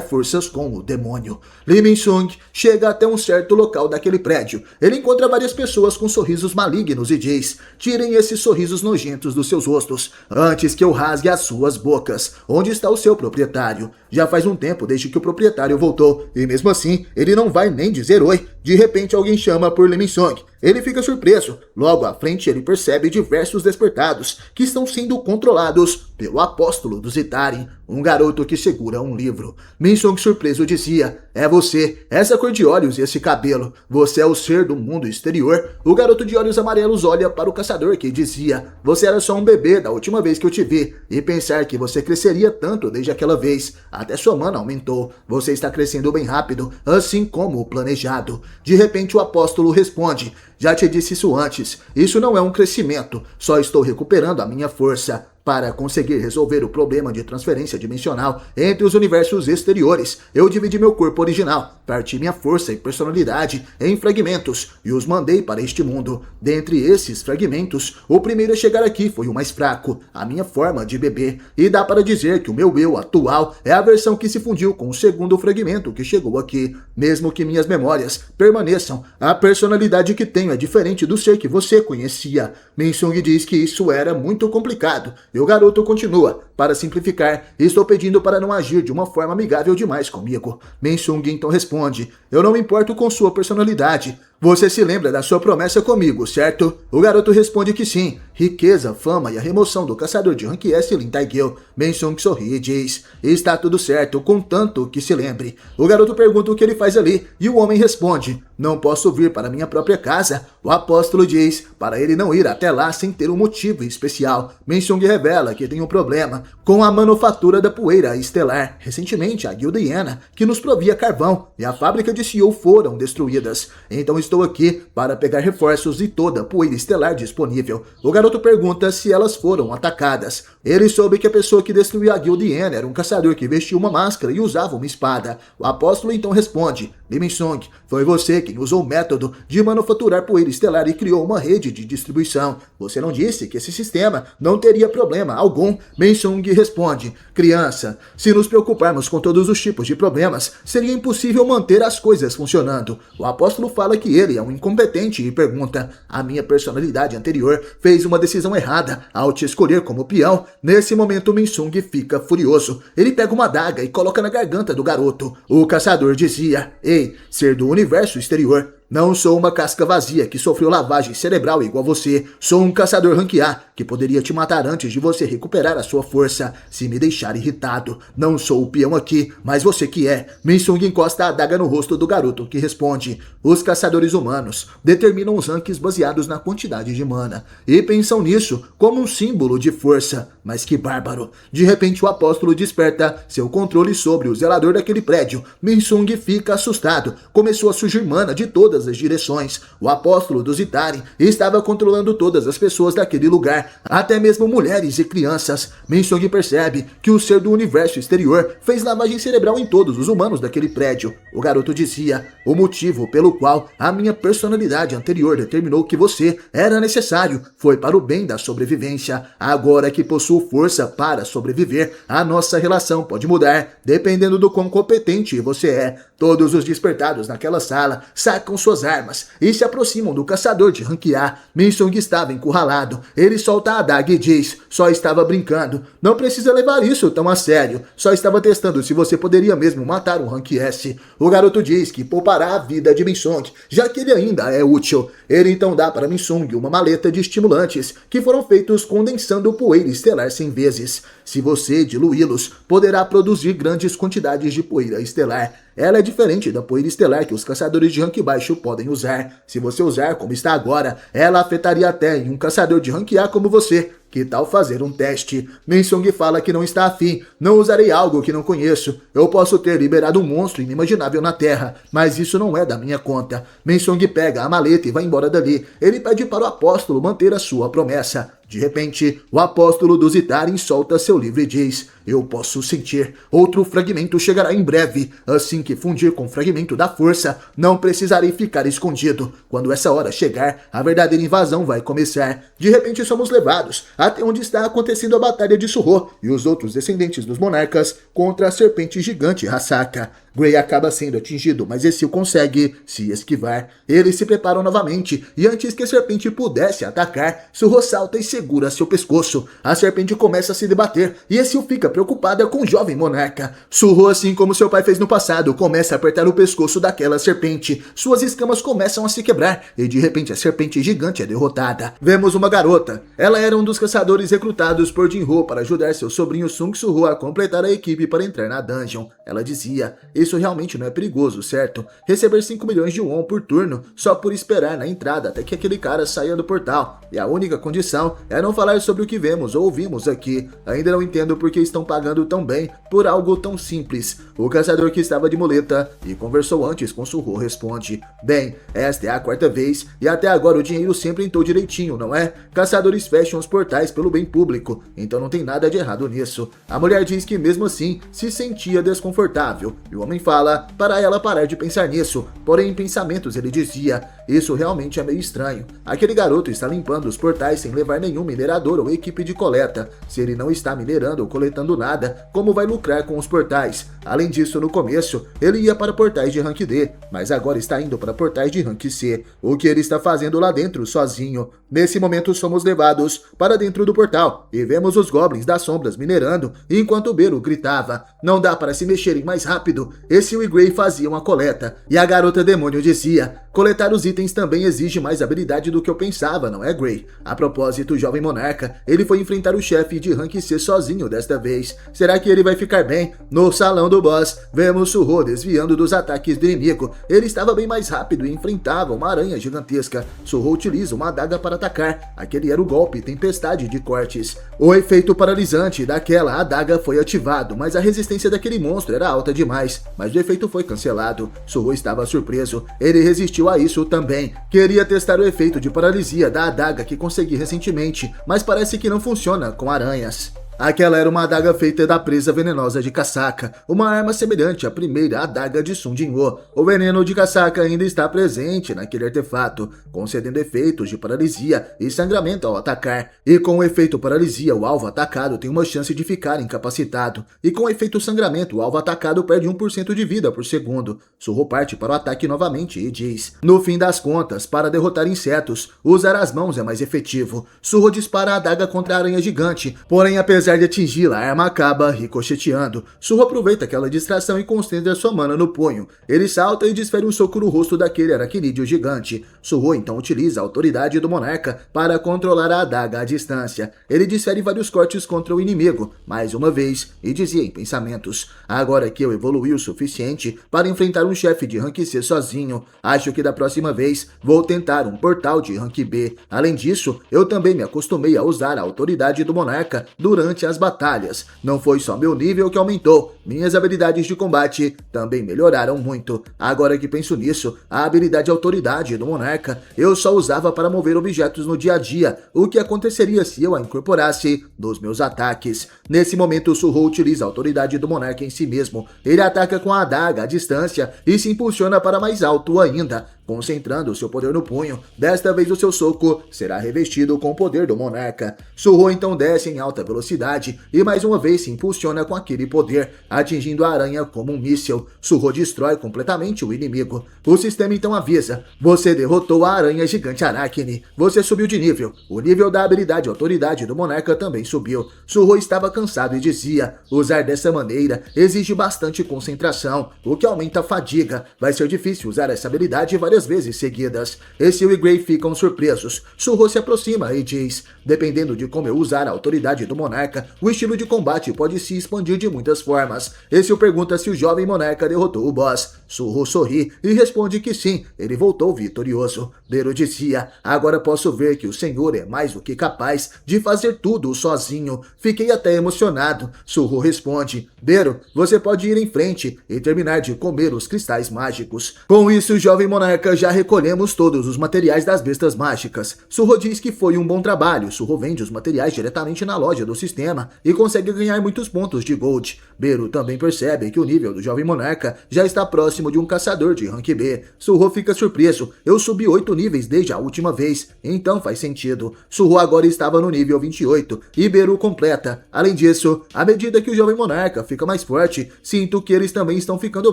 forças com o demônio. Lee Min-sung chega até um certo local daquele prédio. Ele encontra várias pessoas com sorrisos malignos e diz: tirem esses sorrisos nojentos dos seus rostos, antes que eu rasgue as suas bocas. Onde está o seu proprietário? Já faz um tempo desde que o proprietário voltou, e mesmo assim, ele não vai nem dizer oi. De repente alguém chama por Lee Min-sung. Ele fica surpreso. Logo à frente ele percebe diversos despertados que estão sendo controlados pelo apóstolo dos Itarin, um garoto que segura um livro. Min-sung surpreso dizia: é você, essa cor de olhos e esse cabelo. Você é o ser do mundo exterior. O garoto de olhos amarelos olha para o caçador que dizia: você era só um bebê da última vez que eu te vi. E pensar que você cresceria tanto desde aquela vez. Até sua mana aumentou. Você está crescendo bem rápido, assim como o planejado. De repente o apóstolo responde: já te disse isso antes, isso não é um crescimento, só estou recuperando a minha força. Para conseguir resolver o problema de transferência dimensional entre os universos exteriores, eu dividi meu corpo original, parti minha força e personalidade em fragmentos e os mandei para este mundo. Dentre esses fragmentos, o primeiro a chegar aqui foi o mais fraco, a minha forma de bebê, e dá para dizer que o meu eu atual é a versão que se fundiu com o segundo fragmento que chegou aqui. Mesmo que minhas memórias permaneçam, a personalidade que tenho é diferente do ser que você conhecia. Min-sung diz que isso era muito complicado. E o garoto continua: para simplificar, estou pedindo para não agir de uma forma amigável demais comigo. Min-sung então responde: eu não me importo com sua personalidade. Você se lembra da sua promessa comigo, certo? O garoto responde que sim. Riqueza, fama e a remoção do caçador de rank S Lin Taegil. Mensung sorri e diz: está tudo certo, contanto que se lembre. O garoto pergunta o que ele faz ali e o homem responde: não posso vir para minha própria casa. O apóstolo diz para ele não ir até lá sem ter um motivo especial. Mensung revela que tem um problema com a manufatura da poeira estelar. Recentemente, a guilda hiena, que nos provia carvão, e a fábrica de Xiu foram destruídas. Então estou aqui para pegar reforços e toda a poeira estelar disponível. O garoto pergunta se elas foram atacadas. Ele soube que a pessoa que destruiu a guilda hiena era um caçador que vestia uma máscara e usava uma espada. O apóstolo então responde: Lee Min-sung, foi você quem usou o método de manufaturar poeira estelar e criou uma rede de distribuição. Você não disse que esse sistema não teria problema algum? Min-sung responde: criança, se nos preocuparmos com todos os tipos de problemas, seria impossível manter as coisas funcionando. O apóstolo fala que ele é um incompetente e pergunta: a minha personalidade anterior fez uma decisão errada ao te escolher como peão. Nesse momento, Min-sung fica furioso. Ele pega uma adaga e coloca na garganta do garoto. O caçador dizia: ei, ser do universo exterior. Não sou uma casca vazia que sofreu lavagem cerebral igual você. Sou um caçador rank A que poderia te matar antes de você recuperar a sua força, se me deixar irritado. Não sou o peão aqui, mas você que é. Min-sung encosta a adaga no rosto do garoto, que responde: os caçadores humanos determinam os ranks baseados na quantidade de mana e pensam nisso como um símbolo de força. Mas que bárbaro. De repente o apóstolo desperta seu controle sobre o zelador daquele prédio. Min-sung fica assustado. Começou a surgir mana de todas as direções. O apóstolo dos Itarin estava controlando todas as pessoas daquele lugar, até mesmo mulheres e crianças. Min-sung percebe que o ser do universo exterior fez lavagem cerebral em todos os humanos daquele prédio. O garoto dizia: o motivo pelo qual a minha personalidade anterior determinou que você era necessário foi para o bem da sobrevivência. Agora que possuo força para sobreviver, a nossa relação pode mudar, dependendo do quão competente você é. Todos os despertados naquela sala sacam suas armas e se aproximam do caçador de rank A. Min-sung estava encurralado. Ele solta a adaga e diz: só estava brincando. Não precisa levar isso tão a sério. Só estava testando se você poderia mesmo matar um rank S. O garoto diz que poupará a vida de Min-sung, já que ele ainda é útil. Ele então dá para Min-sung uma maleta de estimulantes que foram feitos condensando poeira estelar 100 vezes. Se você diluí-los, poderá produzir grandes quantidades de poeira estelar. Ela é diferente da poeira estelar que os caçadores de rank baixo podem usar. Se você usar como está agora, ela afetaria até em um caçador de rank A como você. Que tal fazer um teste? Min-sung fala que não está afim. Não usarei algo que não conheço. Eu posso ter liberado um monstro inimaginável na Terra, mas isso não é da minha conta. Min-sung pega a maleta e vai embora dali. Ele pede para o apóstolo manter a sua promessa. De repente, o apóstolo dos Itarin solta seu livro e diz: eu posso sentir. Outro fragmento chegará em breve. Assim que fundir com o fragmento da força, não precisarei ficar escondido. Quando essa hora chegar, a verdadeira invasão vai começar. De repente somos levados até onde está acontecendo a Batalha de Suho e os outros descendentes dos monarcas contra a serpente gigante Hasaka. Gray acaba sendo atingido, mas Ezio consegue se esquivar. Eles se preparam novamente, e antes que a serpente pudesse atacar, Suho salta e segura seu pescoço. A serpente começa a se debater, e Ezio fica preocupada com o jovem monarca. Suho, assim como seu pai fez no passado, começa a apertar o pescoço daquela serpente. Suas escamas começam a se quebrar, e de repente a serpente gigante é derrotada. Vemos uma garota. Ela era um dos caçadores recrutados por Jinho para ajudar seu sobrinho Sung Suho a completar a equipe para entrar na dungeon. Ela dizia: isso realmente não é perigoso, certo? Receber 5 milhões de won por turno só por esperar na entrada até que aquele cara saia do portal. E a única condição é não falar sobre o que vemos ou ouvimos aqui. Ainda não entendo por que estão pagando tão bem por algo tão simples. O caçador que estava de muleta e conversou antes com Suho responde: bem, esta é a 4ª vez e até agora o dinheiro sempre entrou direitinho, não é? Caçadores fecham os portais pelo bem público, então não tem nada de errado nisso. A mulher diz que mesmo assim se sentia desconfortável e o homem fala para ela parar de pensar nisso, porém em pensamentos ele dizia: isso realmente é meio estranho. Aquele garoto está limpando os portais sem levar nenhum minerador ou equipe de coleta. Se ele não está minerando ou coletando nada, como vai lucrar com os portais? Além disso, no começo, ele ia para portais de rank D, mas agora está indo para portais de rank C. O que ele está fazendo lá dentro sozinho? Nesse momento somos levados para dentro do portal e vemos os goblins das sombras minerando, enquanto Beru gritava: não dá para se mexerem mais rápido. Ezio e Gray faziam a coleta, e a garota demônio dizia: Coletar os itens também exige mais habilidade do que eu pensava, não é, Gray? A propósito, jovem monarca, ele foi enfrentar o chefe de rank C sozinho desta vez. Será que ele vai ficar bem? No salão do boss, vemos Suho desviando dos ataques do inimigo. Ele estava bem mais rápido e enfrentava uma aranha gigantesca. Suho utiliza uma adaga para atacar. Aquele era o golpe Tempestade de Cortes. O efeito paralisante daquela adaga foi ativado, mas a resistência daquele monstro era alta demais. Mas o efeito foi cancelado. Suho estava surpreso. Ele resistiu a isso também. Queria testar o efeito de paralisia da adaga que consegui recentemente, mas parece que não funciona com aranhas. Aquela era uma adaga feita da presa venenosa de Kasaka, uma arma semelhante à primeira adaga de Sun Jin-woo. O veneno de Kasaka ainda está presente naquele artefato, concedendo efeitos de paralisia e sangramento ao atacar. E com o efeito paralisia, o alvo atacado tem uma chance de ficar incapacitado. E com o efeito sangramento, o alvo atacado perde 1% de vida por segundo. Suho parte para o ataque novamente e diz: no fim das contas, para derrotar insetos, usar as mãos é mais efetivo. Suho dispara a adaga contra a aranha gigante, porém apesar de atingi-la, a arma acaba ricocheteando. Suho aproveita aquela distração e concentra sua mana no punho. Ele salta e desfere um soco no rosto daquele aracnídeo gigante. Suho então utiliza a autoridade do monarca para controlar a adaga à distância. Ele desfere vários cortes contra o inimigo, mais uma vez, e dizia em pensamentos: agora que eu evolui o suficiente para enfrentar um chefe de rank C sozinho, acho que da próxima vez vou tentar um portal de rank B. Além disso, eu também me acostumei a usar a autoridade do monarca durante as batalhas. Não foi só meu nível que aumentou, minhas habilidades de combate também melhoraram muito. Agora que penso nisso, a habilidade autoridade do monarca eu só usava para mover objetos no dia a dia, o que aconteceria se eu a incorporasse nos meus ataques. Nesse momento, Suho utiliza a autoridade do monarca em si mesmo. Ele ataca com a adaga à distância e se impulsiona para mais alto ainda, concentrando seu poder no punho. Desta vez o seu soco será revestido com o poder do monarca. Suho então desce em alta velocidade e mais uma vez se impulsiona com aquele poder, atingindo a aranha como um míssil. Suho destrói completamente o inimigo. O sistema então avisa: você derrotou a aranha gigante Arachne. Você subiu de nível. O nível da habilidade autoridade do monarca também subiu. Suho estava cansado e dizia: usar dessa maneira exige bastante concentração, o que aumenta a fadiga. Vai ser difícil usar essa habilidade várias vezes seguidas. Ezio e Gray ficam surpresos. Suho se aproxima e diz: dependendo de como eu usar a autoridade do monarca, o estilo de combate pode se expandir de muitas formas. Ezio pergunta se o jovem monarca derrotou o boss. Suho sorri e responde que sim, ele voltou vitorioso. Beru dizia: agora posso ver que o senhor é mais do que capaz de fazer tudo sozinho. Fiquei até emocionado. Suho responde: Beru, você pode ir em frente e terminar de comer os cristais mágicos. Com isso, jovem monarca, já recolhemos todos os materiais das bestas mágicas. Suho diz que foi um bom trabalho. Suho vende os materiais diretamente na loja do sistema e consegue ganhar muitos pontos de gold. Beru também percebe que o nível do jovem monarca já está próximo de um caçador de rank B. Suho fica surpreso: eu subi 8 níveis desde a última vez, então faz sentido. Suho agora estava no nível 28 e Beru completa. Além disso, à medida que o jovem monarca fica mais forte, sinto que eles também estão ficando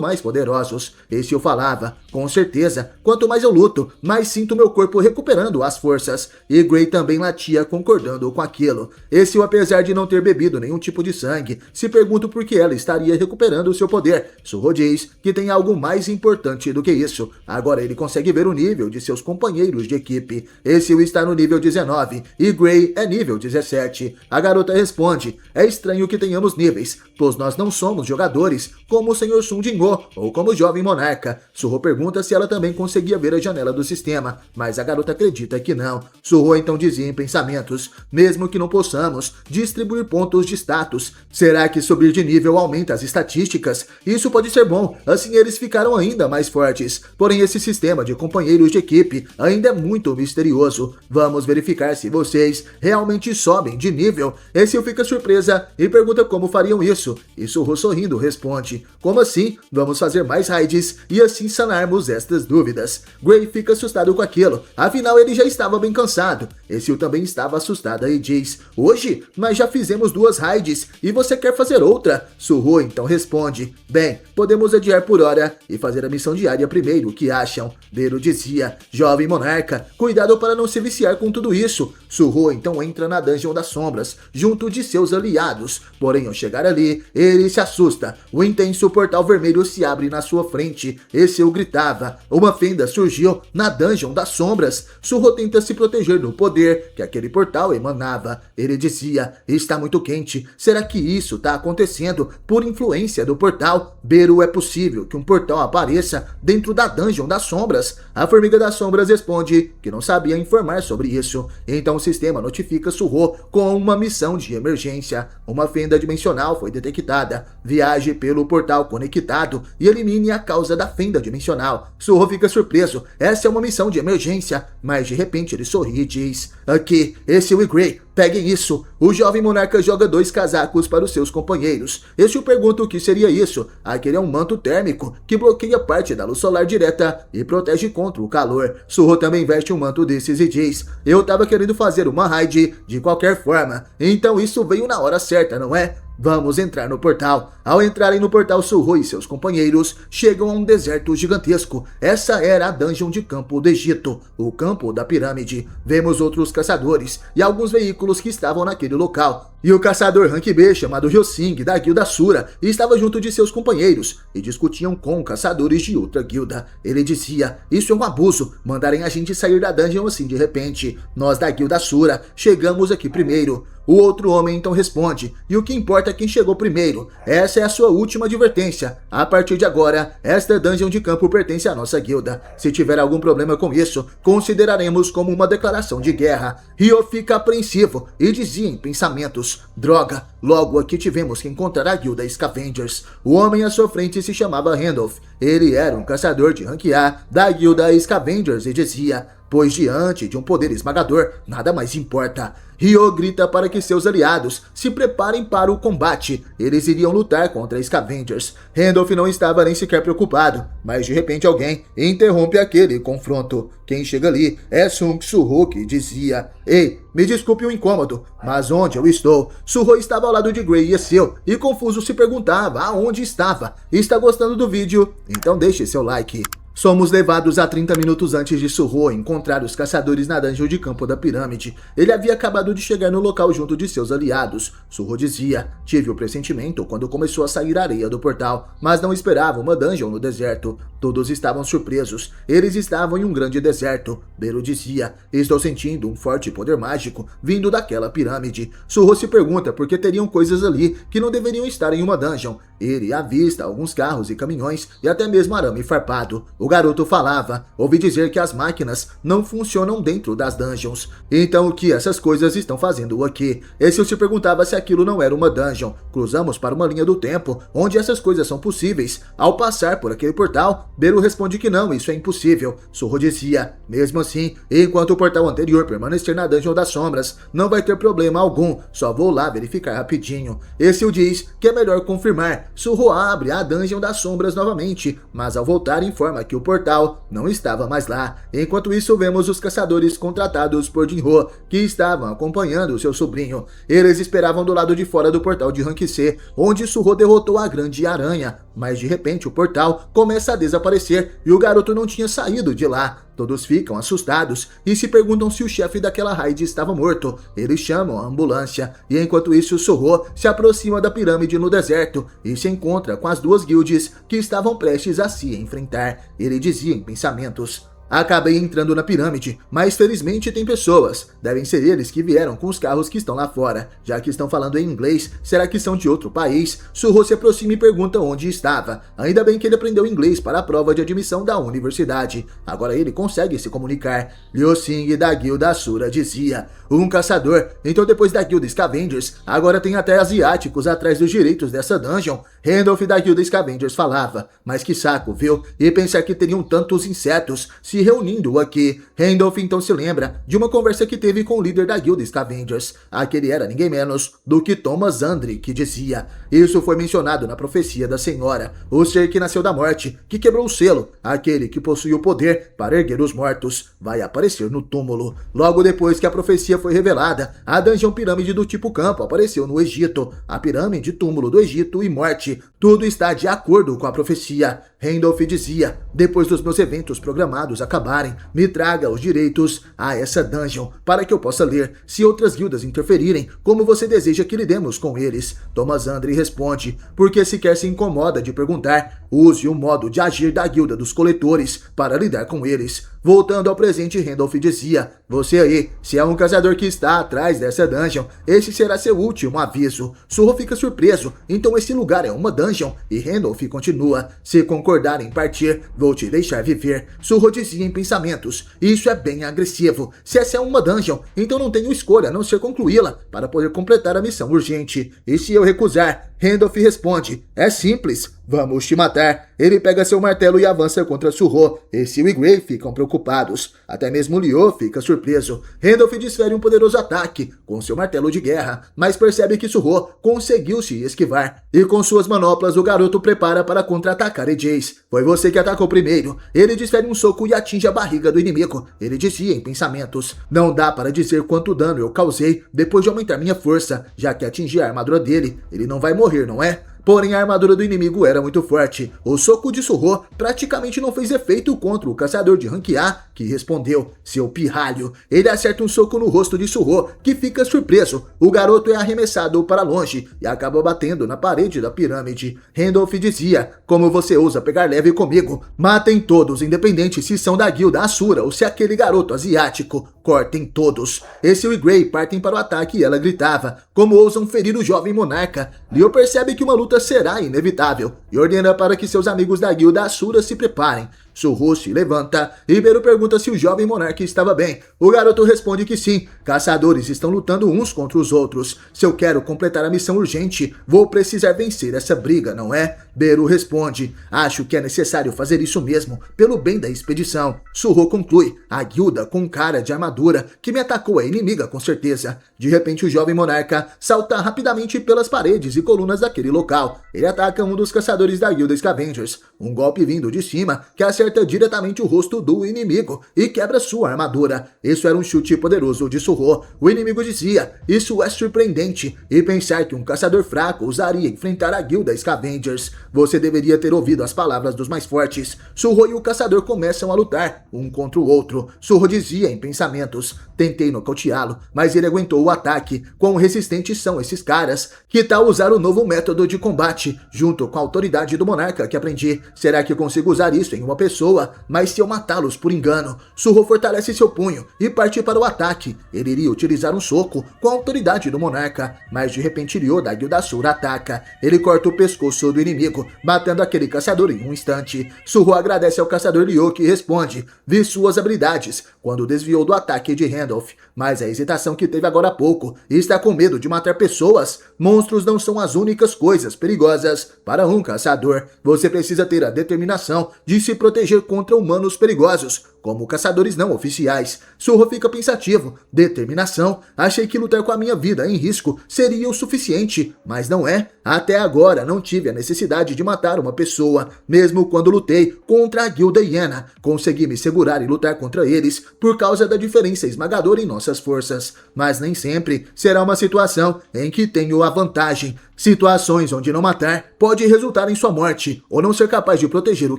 mais poderosos. Esse eu falava: com certeza, quanto mais eu luto, mais sinto meu corpo recuperando as forças. E Gray também latia concordando com aquilo. Esse, apesar de não ter bebido nenhum tipo de sangue, se pergunta por que ela estaria recuperando o seu poder. Suho diz que tem algo mais importante do que isso. Agora ele consegue ver o nível de seus companheiros de equipe. Esse está no nível 19 e Gray é nível 17. A garota responde: é estranho que tenhamos níveis, pois nós não somos jogadores como o Sr. Sun Jin-woo ou como o jovem monarca. Suho pergunta se ela também conseguia ver a janela do sistema, mas a garota acredita que não. Suho então dizia em pensamentos: mesmo que não possamos distribuir pontos de status, será que subir de nível aumenta as estatísticas? Isso pode ser bom, assim eles ficaram ainda mais fortes. Porém, esse sistema de companheiros de equipe ainda é muito misterioso. Vamos verificar se vocês realmente sobem de nível. Ezio fica surpresa e pergunta como fariam isso. E Suho sorrindo responde: como assim? Vamos fazer mais raids e assim sanarmos estas dúvidas. Gray fica assustado com aquilo, afinal ele já estava bem cansado. Ezio também estava assustada e diz: hoje? Mas já fizemos 2 raids e você quer fazer outra? Suho então responde: bem, podemos adiar por hora e fazer a missão diária primeiro, o que acham? Beru dizia: jovem monarca, cuidado para não se viciar com tudo isso. Suho então entra na Dungeon das Sombras, junto de seus aliados. Porém, ao chegar ali, ele se assusta. O intenso portal vermelho se abre na sua frente. Ezio gritava: uma fênix lenda surgiu na Dungeon das Sombras. Suho tenta se proteger do poder que aquele portal emanava. Ele dizia, está muito quente, será que isso está acontecendo por influência do portal? Beru, é possível que um portal apareça dentro da Dungeon das Sombras? A Formiga das Sombras responde que não sabia informar sobre isso. Então o sistema notifica Suho com uma missão de emergência. Uma fenda dimensional foi detectada. Viaje pelo portal conectado e elimine a causa da fenda dimensional. Suho fica surpreso. Essa é uma missão de emergência. Mas de repente ele sorri e diz, aqui, esse é o Grey. Peguem isso. O jovem monarca joga 2 casacos para os seus companheiros. Eu pergunto o que seria isso. Aquele é um manto térmico que bloqueia parte da luz solar direta e protege contra o calor. Suho também veste um manto desses e diz, eu tava querendo fazer uma raid de qualquer forma. Então isso veio na hora certa, não é? Vamos entrar no portal. Ao entrarem no portal, Suho e seus companheiros chegam a um deserto gigantesco. Essa era a Dungeon de Campo do Egito, o campo da pirâmide. Vemos outros caçadores e alguns veículos que estavam naquele local. E o caçador Rank B, chamado Hyosing, da guilda Asura, estava junto de seus companheiros e discutiam com caçadores de outra guilda. Ele dizia, isso é um abuso, mandarem a gente sair da dungeon assim de repente. Nós da guilda Asura chegamos aqui primeiro. O outro homem então responde, e o que importa é quem chegou primeiro. Essa é a sua última advertência. A partir de agora, esta dungeon de campo pertence à nossa guilda. Se tiver algum problema com isso, consideraremos como uma declaração de guerra. Ryo fica apreensivo e dizia em pensamentos, droga, logo aqui tivemos que encontrar a guilda Scavengers. O homem à sua frente se chamava Randolph. Ele era um caçador de rank A da guilda Scavengers e dizia, pois diante de um poder esmagador, nada mais importa. Ryo grita para que seus aliados se preparem para o combate. Eles iriam lutar contra Scavengers. Randolph não estava nem sequer preocupado, mas de repente alguém interrompe aquele confronto. Quem chega ali é Sung Suho, que dizia, ei, me desculpe o incômodo, mas onde eu estou? Suho estava ao lado de Grey e Seal, e confuso se perguntava aonde estava. Está gostando do vídeo? Então deixe seu like. Somos levados a 30 minutos antes de Suho encontrar os caçadores na dungeon de campo da pirâmide. Ele havia acabado de chegar no local junto de seus aliados. Suho dizia, tive o pressentimento quando começou a sair areia do portal, mas não esperava uma dungeon no deserto. Todos estavam surpresos. Eles estavam em um grande deserto. Beru dizia, estou sentindo um forte poder mágico vindo daquela pirâmide. Suho se pergunta por que teriam coisas ali que não deveriam estar em uma dungeon. Ele avista alguns carros e caminhões e até mesmo arame farpado. O garoto falava, ouvi dizer que as máquinas não funcionam dentro das dungeons. Então o que essas coisas estão fazendo aqui? Esse se perguntava se aquilo não era uma dungeon. Cruzamos para uma linha do tempo, onde essas coisas são possíveis. Ao passar por aquele portal, Beru responde que não, isso é impossível. Suho dizia, mesmo assim, enquanto o portal anterior permanecer na Dungeon das Sombras, não vai ter problema algum, só vou lá verificar rapidinho. Esse diz que é melhor confirmar. Suho abre a Dungeon das Sombras novamente, mas ao voltar informa que o portal não estava mais lá. Enquanto isso, vemos os caçadores contratados por Jinho, que estavam acompanhando seu sobrinho. Eles esperavam do lado de fora do portal de Rank C, onde Suho derrotou a grande aranha. Mas de repente o portal começa a desaparecer e o garoto não tinha saído de lá. Todos ficam assustados e se perguntam se o chefe daquela raid estava morto. Eles chamam a ambulância e enquanto isso Suho se aproxima da pirâmide no deserto e se encontra com as 2 guildes que estavam prestes a se enfrentar. Ele dizia em pensamentos, acabei entrando na pirâmide, mas felizmente tem pessoas. Devem ser eles que vieram com os carros que estão lá fora. Já que estão falando em inglês, será que são de outro país? Suho se aproxima e pergunta onde estava. Ainda bem que ele aprendeu inglês para a prova de admissão da universidade. Agora ele consegue se comunicar. Hyosing da guilda Asura dizia, um caçador. Então depois da guilda Scavengers, agora tem até asiáticos atrás dos direitos dessa dungeon. Randolph da guilda Scavengers falava, mas que saco, viu? E pensar que teriam tantos insetos se reunindo aqui. Randolph então se lembra de uma conversa que teve com o líder da guilda Scavengers. Aquele era ninguém menos do que Thomas Andre, que dizia, isso foi mencionado na profecia da Senhora, o ser que nasceu da morte, que quebrou o selo, aquele que possui o poder para erguer os mortos, vai aparecer no túmulo. Logo depois que a profecia foi revelada, a dungeon pirâmide do tipo campo apareceu no Egito, a pirâmide túmulo do Egito e morte. Tudo está de acordo com a profecia. Randolph dizia, depois dos meus eventos programados acabarem, me traga os direitos a essa dungeon para que eu possa ler. Se outras guildas interferirem, como você deseja que lidemos com eles? Tomazandre responde, porque sequer se incomoda de perguntar. Use o modo de agir da guilda dos coletores para lidar com eles. Voltando ao presente, Randolph dizia, você aí, se é um caçador que está atrás dessa dungeon, esse será seu último aviso. Surro fica surpreso, então esse lugar é uma dungeon? E Randolph continua, se concordar em partir, vou te deixar viver. Surro dizia em pensamentos, isso é bem agressivo. Se essa é uma dungeon, então não tenho escolha a não ser concluí-la para poder completar a missão urgente. E se eu recusar? Randolph responde, é simples, vamos te matar. Ele pega seu martelo e avança contra Surro. E Sil e Gray ficam preocupados. Até mesmo Lyo fica surpreso. Randolph desfere um poderoso ataque com seu martelo de guerra, mas percebe que Surro conseguiu se esquivar. E com suas manoplas o garoto prepara para contra-atacar Jace. Foi você que atacou primeiro. Ele desfere um soco e atinge a barriga do inimigo. Ele dizia em pensamentos, não dá para dizer quanto dano eu causei depois de aumentar minha força, já que atingi a armadura dele. Ele não vai morrer, não é? Porém, a armadura do inimigo era muito forte. O soco de Surro praticamente não fez efeito contra o caçador de rank A, que respondeu, seu pirralho. Ele acerta um soco no rosto de Surro, que fica surpreso. O garoto é arremessado para longe e acaba batendo na parede da pirâmide. Randolph dizia, como você ousa pegar leve comigo? Matem todos, independente se são da guilda Asura ou se é aquele garoto asiático. Cortem todos. Sil e Gray partem para o ataque e ela gritava, como ousam ferir o jovem monarca. Lyo percebe que uma luta será inevitável e ordena para que seus amigos da guilda Asura se preparem. Surro se levanta e Beru pergunta se o jovem monarca estava bem. O garoto responde que sim. Caçadores estão lutando uns contra os outros. Se eu quero completar a missão urgente, vou precisar vencer essa briga, não é? Beru responde, acho que é necessário fazer isso mesmo, pelo bem da expedição. Surro conclui, a guilda com cara de armadura que me atacou é inimiga com certeza. De repente o jovem monarca salta rapidamente pelas paredes e colunas daquele local. Ele ataca um dos caçadores da guilda Scavengers. Um golpe vindo de cima que acerta diretamente o rosto do inimigo e quebra sua armadura. Isso era um chute poderoso de Surro. O inimigo dizia, isso é surpreendente, e pensar que um caçador fraco ousaria enfrentar a guilda Scavengers. Você deveria ter ouvido as palavras dos mais fortes. Surro e o caçador começam a lutar, um contra o outro. Surro dizia em pensamentos, tentei nocauteá-lo, mas ele aguentou o ataque. Quão resistentes são esses caras? Que tal usar o novo método de combate, junto com a autoridade do monarca que aprendi? Será que consigo usar isso em uma pessoa? Mas se eu matá-los por engano? Surro fortalece seu punho e parte para o ataque. Ele iria utilizar um soco com a autoridade do monarca, mas de repente Lyo da guilda Asura ataca. Ele corta o pescoço do inimigo, matando aquele caçador em um instante. Surro agradece ao caçador Lyo, que responde, vi suas habilidades, quando desviou do ataque de Randolph, mas a hesitação que teve agora há pouco, está com medo de matar pessoas. Monstros não são as únicas coisas perigosas para um caçador. Você precisa ter a determinação de se proteger contra humanos perigosos, como caçadores não oficiais. Surro fica pensativo. Determinação? Achei que lutar com a minha vida em risco seria o suficiente, mas não é. Até agora não tive a necessidade de matar uma pessoa, mesmo quando lutei contra a guilda Iena. Consegui me segurar e lutar contra eles por causa da diferença esmagadora em nossas forças, mas nem sempre será uma situação em que tenho a vantagem. Situações onde não matar pode resultar em sua morte ou não ser capaz de proteger o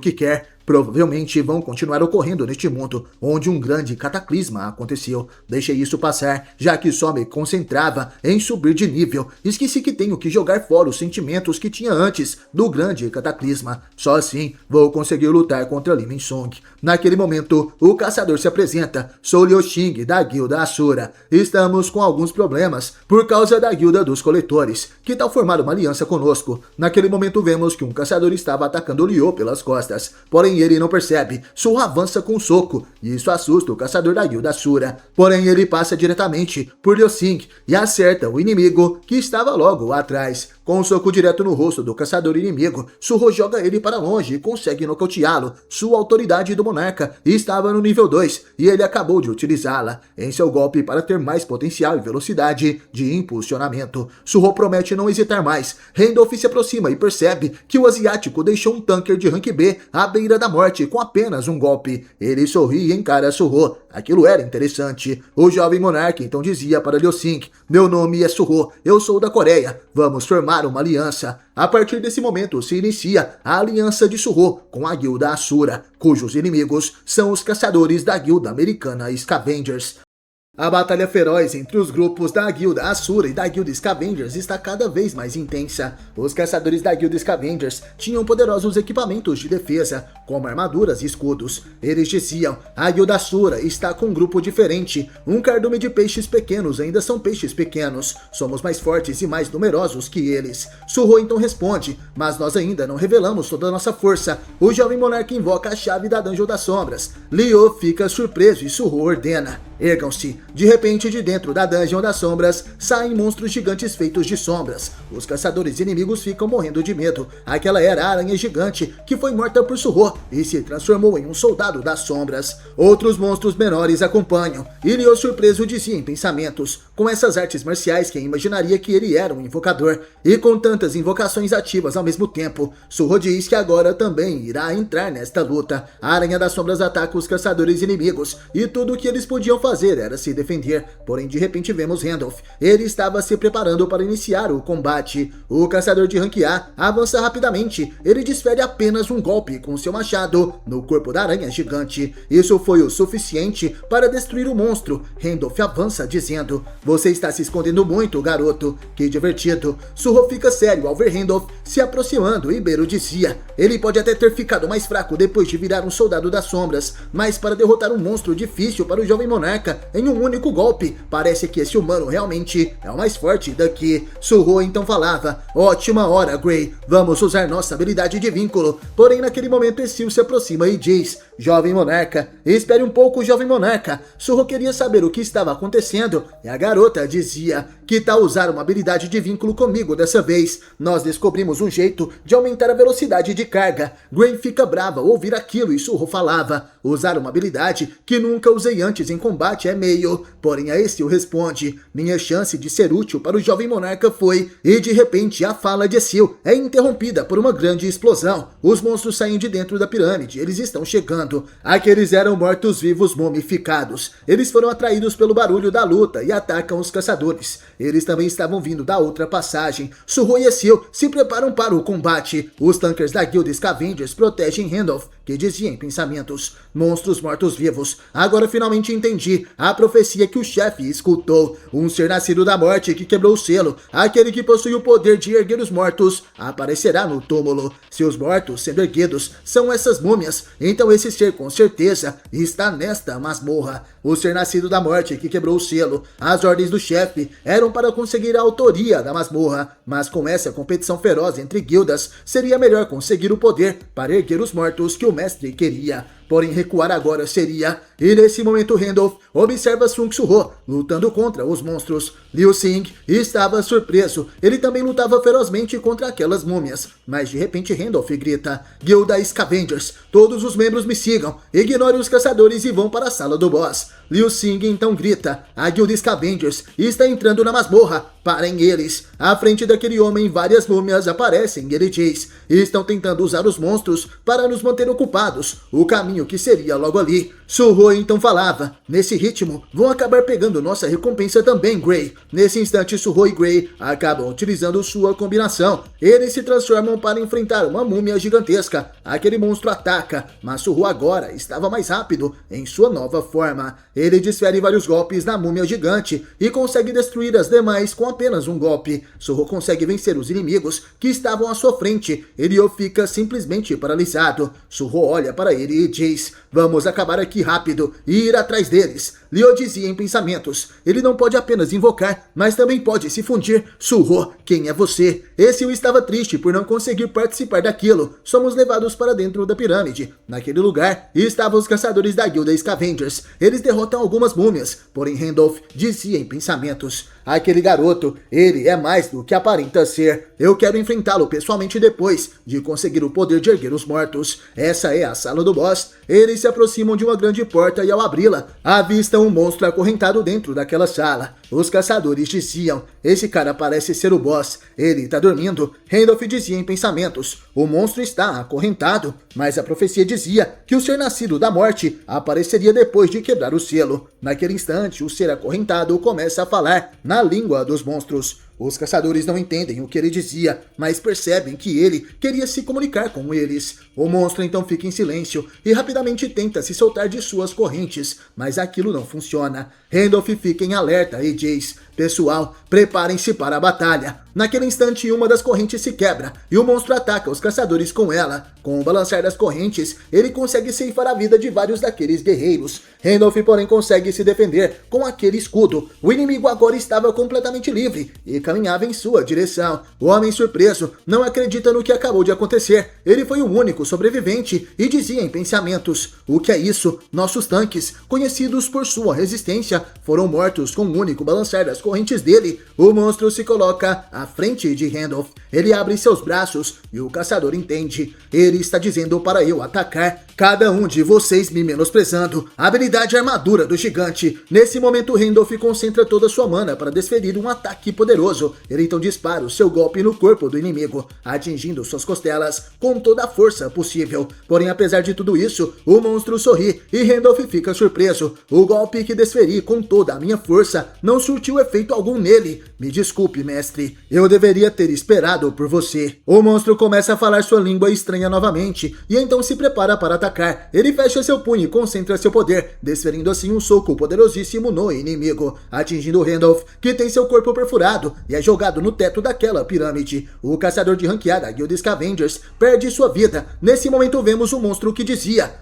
que quer. Provavelmente vão continuar ocorrendo neste mundo, onde um grande cataclisma aconteceu. Deixei isso passar, já que só me concentrava em subir de nível. Esqueci que tenho que jogar fora os sentimentos que tinha antes do grande cataclisma. Só assim vou conseguir lutar contra Li Mensong. Naquele momento, o caçador se apresenta. Sou Liu Xing, da guilda Asura. Estamos com alguns problemas por causa da guilda dos coletores. Que tal formar uma aliança conosco? Naquele momento vemos que um caçador estava atacando Lyo pelas costas. Porém, ele não percebe. Surro avança com um soco, e isso assusta o caçador da guilda Asura. Porém, ele passa diretamente por Liu Xing e acerta o inimigo que estava logo atrás. Com um soco direto no rosto do caçador inimigo, Surro joga ele para longe e consegue nocauteá-lo. Sua autoridade do monarca estava no nível 2 e ele acabou de utilizá-la em seu golpe para ter mais potencial e velocidade de impulsionamento. Surro promete não hesitar mais. Randolph se aproxima e percebe que o asiático deixou um tanker de rank B à beira da morte com apenas um golpe. Ele sorri e encara Suho. Aquilo era interessante. O jovem monarca então dizia para Liu Xing: meu nome é Suho, eu sou da Coreia, vamos formar uma aliança. A partir desse momento se inicia a aliança de Suho com a guilda Asura, cujos inimigos são os caçadores da guilda americana Scavengers. A batalha feroz entre os grupos da guilda Asura e da guilda Scavengers está cada vez mais intensa. Os caçadores da guilda Scavengers tinham poderosos equipamentos de defesa, como armaduras e escudos. Eles diziam: a guilda Asura está com um grupo diferente. Um cardume de peixes pequenos ainda são peixes pequenos. Somos mais fortes e mais numerosos que eles. Suho então responde: mas nós ainda não revelamos toda a nossa força. O jovem monarca invoca a chave da Dungeon das Sombras. Liu fica surpreso e Suho ordena: ergam-se. De repente, de dentro da Dungeon das Sombras, saem monstros gigantes feitos de sombras. Os caçadores inimigos ficam morrendo de medo. Aquela era a aranha gigante, que foi morta por Suho e se transformou em um soldado das sombras. Outros monstros menores acompanham. E Liu, surpreso, dizia em pensamentos: com essas artes marciais, quem imaginaria que ele era um invocador? E com tantas invocações ativas ao mesmo tempo, Suho diz que agora também irá entrar nesta luta. A aranha das sombras ataca os caçadores inimigos, e tudo o que eles podiam fazer era se defender, porém de repente vemos Randolph. Ele estava se preparando para iniciar o combate. O caçador de rank A avança rapidamente. Ele desfere apenas um golpe com seu machado no corpo da aranha gigante. Isso foi o suficiente para destruir o monstro. Randolph avança dizendo: você está se escondendo muito, garoto. Que divertido. Suho fica sério ao ver Randolph se aproximando e Beru dizia: ele pode até ter ficado mais fraco depois de virar um soldado das sombras, mas para derrotar um monstro difícil para o jovem monarca em um único golpe, parece que esse humano realmente é o mais forte daqui. Suho então falava: ótima hora, Gray, vamos usar nossa habilidade de vínculo. Porém naquele momento Ezio se aproxima e diz: jovem monarca, espere um pouco, jovem monarca. Suho queria saber o que estava acontecendo e a garota dizia: que tal usar uma habilidade de vínculo comigo dessa vez? Nós descobrimos um jeito de aumentar a velocidade de carga. Gray fica brava ao ouvir aquilo e Suho falava: usar uma habilidade que nunca usei antes em combate é meio. Porém a Ezio responde: minha chance de ser útil para o jovem monarca foi. E de repente a fala de Ezio é interrompida por uma grande explosão. Os monstros saem de dentro da pirâmide, eles estão chegando. Aqueles eram mortos-vivos mumificados. Eles foram atraídos pelo barulho da luta e atacam os caçadores. Eles também estavam vindo da outra passagem. Suho e Ezio se preparam para o combate. Os tankers da guilda Scavengers protegem Randolph, que dizia em pensamentos: monstros mortos-vivos. Agora finalmente entendi a profecia que o chefe escutou. Um ser nascido da morte que quebrou o selo, aquele que possui o poder de erguer os mortos, aparecerá no túmulo. Se os mortos sendo erguidos são essas múmias, então esse ser com certeza está nesta masmorra. O ser nascido da morte que quebrou o selo. As ordens do chefe eram para conseguir a autoria da masmorra, mas com essa competição feroz entre guildas, seria melhor conseguir o poder para erguer os mortos que o mestre queria. Porém recuar agora seria... E nesse momento Randolph observa Sung Suho lutando contra os monstros. Liu Xing estava surpreso. Ele também lutava ferozmente contra aquelas múmias. Mas de repente Randolph grita: guilda Scavengers, todos os membros me sigam. Ignorem os caçadores e vão para a sala do boss. Liu Xing então grita: a guilda Scavengers está entrando na masmorra. Parem eles. À frente daquele homem várias múmias aparecem e ele diz: estão tentando usar os monstros para nos manter ocupados. O caminho que seria logo ali. Suho então falava: nesse ritmo, vão acabar pegando nossa recompensa também, Gray. Nesse instante, Suho e Gray acabam utilizando sua combinação. Eles se transformam para enfrentar uma múmia gigantesca. Aquele monstro ataca, mas Suho agora estava mais rápido em sua nova forma. Ele desfere vários golpes na múmia gigante e consegue destruir as demais com apenas um golpe. Suho consegue vencer os inimigos que estavam à sua frente. Ryo fica simplesmente paralisado. Suho olha para ele e diz: vamos acabar aqui rápido e ir atrás deles. Ryo dizia em pensamentos: ele não pode apenas invocar, mas também pode se fundir. Suho, quem é você? Ezio estava triste por não conseguir participar daquilo. Somos levados para dentro da pirâmide. Naquele lugar estavam os caçadores da guilda Scavengers. Eles derrotam algumas múmias, porém Randolph dizia em pensamentos: aquele garoto, ele é mais do que aparenta ser. Eu quero enfrentá-lo pessoalmente depois de conseguir o poder de erguer os mortos. Essa é a sala do boss. Eles se aproximam de uma grande porta e ao abri-la, avistam um monstro acorrentado dentro daquela sala. Os caçadores diziam: esse cara parece ser o boss, ele tá dormindo. Randolph dizia em pensamentos: o monstro está acorrentado, mas a profecia dizia que o ser nascido da morte apareceria depois de quebrar o selo. Naquele instante, o ser acorrentado começa a falar na língua dos monstros. Os caçadores não entendem o que ele dizia, mas percebem que ele queria se comunicar com eles. O monstro então fica em silêncio e rapidamente tenta se soltar de suas correntes, mas aquilo não funciona. Randolph fica em alerta e diz: pessoal, preparem-se para a batalha. Naquele instante, uma das correntes se quebra e o monstro ataca os caçadores com ela. Com o balançar das correntes, ele consegue ceifar a vida de vários daqueles guerreiros. Randolph, porém, consegue se defender com aquele escudo. O inimigo agora estava completamente livre e caminhava em sua direção. O homem, surpreso, não acredita no que acabou de acontecer. Ele foi o único sobrevivente e dizia em pensamentos: o que é isso? Nossos tanques, conhecidos por sua resistência, foram mortos com o único balançar das correntes dele. O monstro se coloca à frente de Randolph. Ele abre seus braços e o caçador entende. Ele está dizendo para eu atacar cada um de vocês, me menosprezando. A habilidade armadura do gigante. Nesse momento, Randolph concentra toda sua mana para desferir um ataque poderoso. Ele então dispara o seu golpe no corpo do inimigo, atingindo suas costelas com toda a força possível. Porém, apesar de tudo isso, o monstro sorri e Randolph fica surpreso. O golpe que desferi com toda a minha força não surtiu efeito algum nele. Me desculpe, mestre. Eu deveria ter esperado por você. O monstro começa a falar sua língua estranha novamente e então se prepara para atacar. Ele fecha seu punho e concentra seu poder, desferindo assim um soco poderosíssimo no inimigo, atingindo Randolph, que tem seu corpo perfurado e é jogado no teto daquela pirâmide. O caçador de ranqueada, Guild Scavengers, perde sua vida. Nesse momento vemos o monstro que dizia: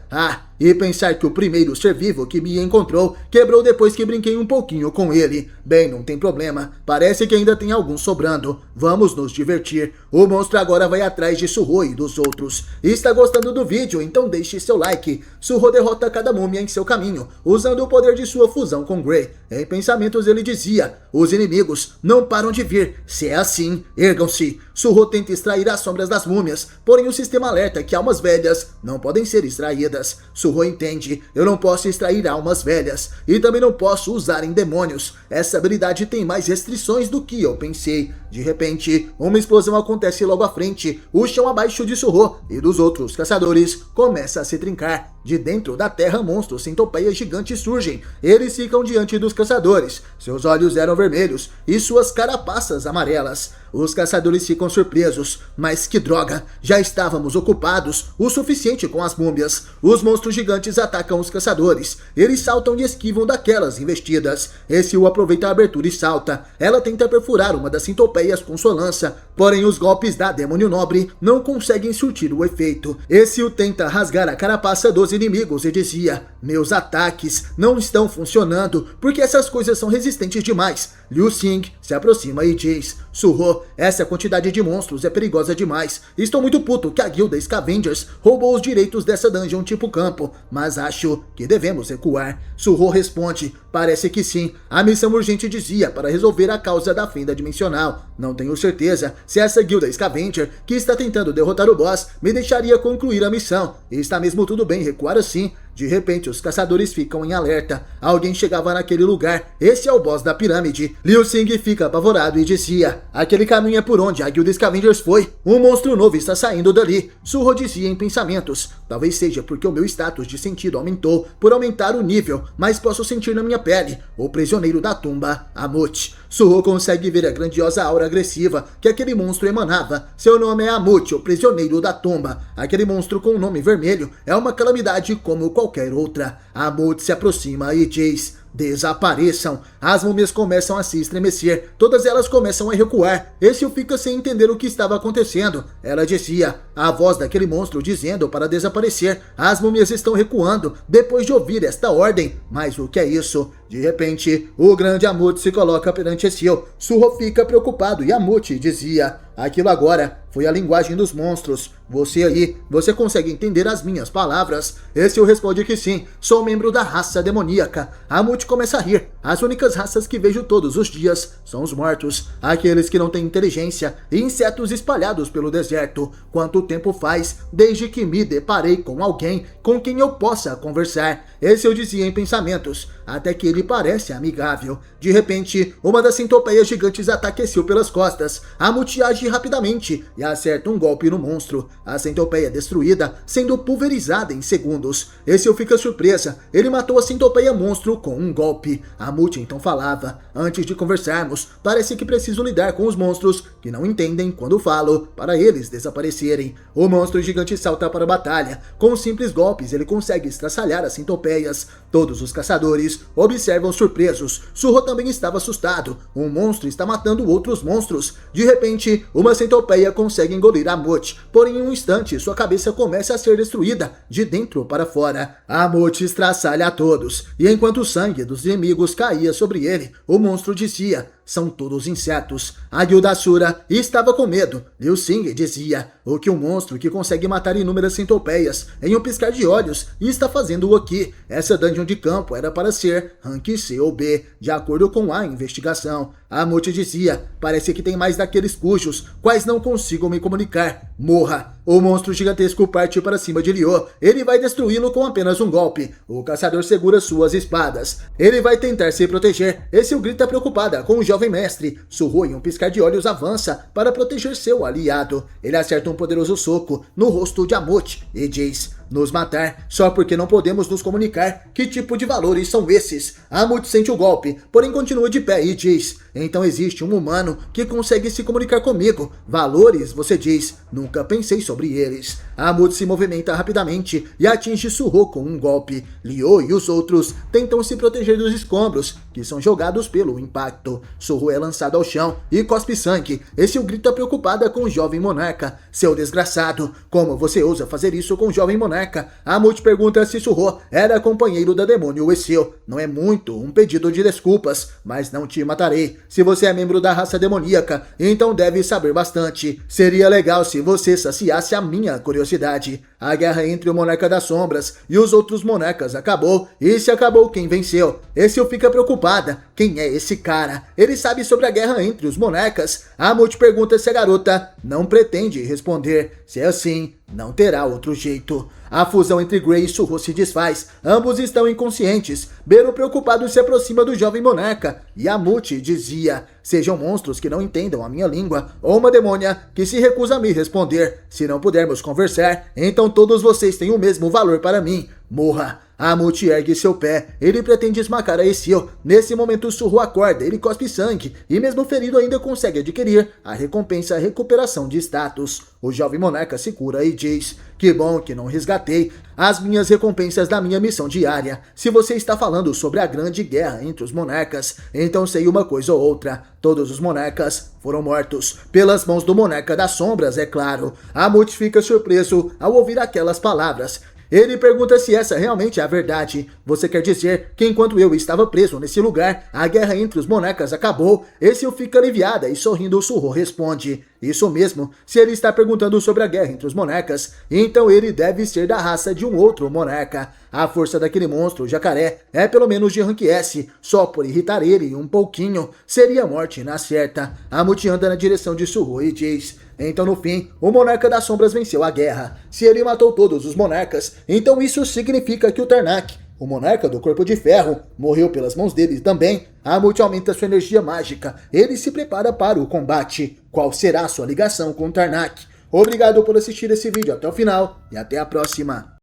e pensar que o primeiro ser vivo que me encontrou quebrou depois que brinquei um pouquinho com ele. Bem, não tem problema. Parece que ainda tem alguns sobrando. Vamos nos divertir. O monstro agora vai atrás de Suho e dos outros. E está gostando do vídeo? Então deixe seu like. Suho derrota cada múmia em seu caminho, usando o poder de sua fusão com Grey. Em pensamentos ele dizia: os inimigos não param de vir. Se é assim, ergam-se. Suho tenta extrair as sombras das múmias, porém o sistema alerta que almas velhas não podem ser extraídas. Suho entende: eu não posso extrair almas velhas e também não posso usar em demônios. Essa habilidade tem mais restrições do que eu pensei. De repente, uma explosão acontece logo à frente. O chão abaixo de Suho e dos outros caçadores começa a se trincar. De dentro da terra, monstros centopeias gigantes surgem. Eles ficam diante dos caçadores. Seus olhos eram vermelhos e suas carapaças amarelas. Os caçadores ficam surpresos. Mas que droga! Já estávamos ocupados o suficiente com as múmias. Os monstros gigantes atacam os caçadores. Eles saltam e esquivam daquelas investidas. Ezreal aproveita a abertura e salta. Ela tenta perfurar uma das centopeias com sua lança. Porém, os golpes da Demônio Nobre não conseguem surtir o efeito. Ezreal tenta rasgar a carapaça dos inimigos e dizia: meus ataques não estão funcionando porque essas coisas são resistentes demais. Liu Xing se aproxima e diz: Suho, essa quantidade de monstros é perigosa demais. Estou muito puto que a guilda Scavengers roubou os direitos dessa dungeon tipo campo, mas acho que devemos recuar. Suho responde: parece que sim. A missão urgente dizia para resolver a causa da fenda dimensional. Não tenho certeza se essa guilda Scavenger que está tentando derrotar o boss me deixaria concluir a missão. Está mesmo tudo bem recuar assim. De repente, os caçadores ficam em alerta. Alguém chegava naquele lugar. Esse é o boss da pirâmide. Liu Xing fica apavorado e dizia: aquele caminho é por onde a guilda Scavengers foi. Um monstro novo está saindo dali. Suho dizia em pensamentos: talvez seja porque o meu status de sentido aumentou por aumentar o nível, mas posso sentir na minha pele o prisioneiro da tumba, Amut. Suho consegue ver a grandiosa aura agressiva que aquele monstro emanava. Seu nome é Amut, o prisioneiro da tumba. Aquele monstro com o nome vermelho é uma calamidade como qualquer outra. Amut se aproxima e diz: desapareçam. As múmias começam a se estremecer. Todas elas começam a recuar. Ezreal fica sem entender o que estava acontecendo. Ela dizia: a voz daquele monstro dizendo para desaparecer. As múmias estão recuando depois de ouvir esta ordem. Mas o que é isso? De repente, o grande Amut se coloca perante Ezreal. Suho fica preocupado e Amut dizia: aquilo agora Foi a linguagem dos monstros. Você aí, você consegue entender as minhas palavras? Ezio responde que sim, sou membro da raça demoníaca. Amut começa a rir. As únicas raças que vejo todos os dias são os mortos, aqueles que não têm inteligência e insetos espalhados pelo deserto. Quanto tempo faz desde que me deparei com alguém com quem eu possa conversar? Ezio dizia em pensamentos, até que ele parece amigável. De repente, uma das centopeias gigantes ataca Ezio pelas costas. Amut age rapidamente e acerta um golpe no monstro. A centopeia é destruída, sendo pulverizada em segundos. Ezio fica surpresa. Ele matou a centopeia monstro com um golpe. Amut então falava, antes de conversarmos, parece que preciso lidar com os monstros que não entendem quando falo, para eles desaparecerem. O monstro gigante salta para a batalha. Com simples golpes, ele consegue estraçalhar as centopeias. Todos os caçadores observam surpresos. Surro também estava assustado. Um monstro está matando outros monstros. De repente, uma centopeia consegue engolir Amut. Porém, em um instante, sua cabeça começa a ser destruída, de dentro para fora. Amut estraçalha a todos. E enquanto o sangue dos inimigos caía sobre ele, o monstro dizia, são todos insetos. A guilda Asura estava com medo. Liu Xing dizia, o que um monstro que consegue matar inúmeras centopeias em um piscar de olhos está fazendo aqui? Essa dungeon de campo era para ser rank C ou B, de acordo com a investigação. Amut dizia, parece que tem mais daqueles cujos, quais não consigo me comunicar. Morra! O monstro gigantesco parte para cima de Liu. Ele vai destruí-lo com apenas um golpe. O caçador segura suas espadas. Ele vai tentar se proteger. Ezio grita preocupada com o jovem mestre. Surro em um piscar de olhos avança para proteger seu aliado. Ele acerta um poderoso soco no rosto de Amut e diz, nos matar só porque não podemos nos comunicar? Que tipo de valores são esses? Amut sente o golpe, porém continua de pé e diz, então existe um humano que consegue se comunicar comigo. Valores, você diz, nunca pensei sobre eles. Amut se movimenta rapidamente e atinge Surro com um golpe. Liu e os outros tentam se proteger dos escombros, que são jogados pelo impacto. Surro é lançado ao chão e cospe sangue. Ezio grita preocupada com o jovem monarca. Seu desgraçado, como você ousa fazer isso com o jovem monarca? Amut pergunta se Surro era companheiro da demônio Ezio. Não é muito um pedido de desculpas, mas não te matarei. Se você é membro da raça demoníaca, então deve saber bastante. Seria legal se você saciasse a minha curiosidade. A guerra entre o monarca das sombras e os outros monarcas acabou, e se acabou quem venceu? Ezio fica preocupada. Quem é esse cara? Ele sabe sobre a guerra entre os monarcas? Amut pergunta se a garota não pretende responder. Se é assim, não terá outro jeito. A fusão entre Grey e Surro se desfaz. Ambos estão inconscientes. Beru preocupado se aproxima do jovem monarca. E Amut dizia, sejam monstros que não entendam a minha língua, ou uma demônia que se recusa a me responder. Se não pudermos conversar, então todos vocês têm o mesmo valor para mim. Morra! Amut ergue seu pé. Ele pretende esmagar a Ezio. Nesse momento, Surro acorda. Ele cospe sangue. E mesmo ferido ainda consegue adquirir a recompensa recuperação de status. O jovem monarca se cura e diz, que bom que não resgatei as minhas recompensas da minha missão diária. Se você está falando sobre a grande guerra entre os monarcas, então sei uma coisa ou outra. Todos os monarcas foram mortos. Pelas mãos do monarca das sombras, é claro. Amut fica surpreso ao ouvir aquelas palavras. Ele pergunta se essa realmente é a verdade. Você quer dizer que enquanto eu estava preso nesse lugar, a guerra entre os monarcas acabou? Ezio fica aliviada e sorrindo Surro responde, isso mesmo, se ele está perguntando sobre a guerra entre os monarcas, então ele deve ser da raça de um outro monarca. A força daquele monstro, jacaré, é pelo menos de rank S, só por irritar ele um pouquinho, seria morte na certa. Amut anda na direção de Surro e diz, então no fim, o monarca das sombras venceu a guerra. Se ele matou todos os monarcas, então isso significa que o Tarnak, o monarca do corpo de ferro, morreu pelas mãos dele também. Amut aumenta sua energia mágica. Ele se prepara para o combate. Qual será sua ligação com o Tarnak? Obrigado por assistir esse vídeo até o final e até a próxima.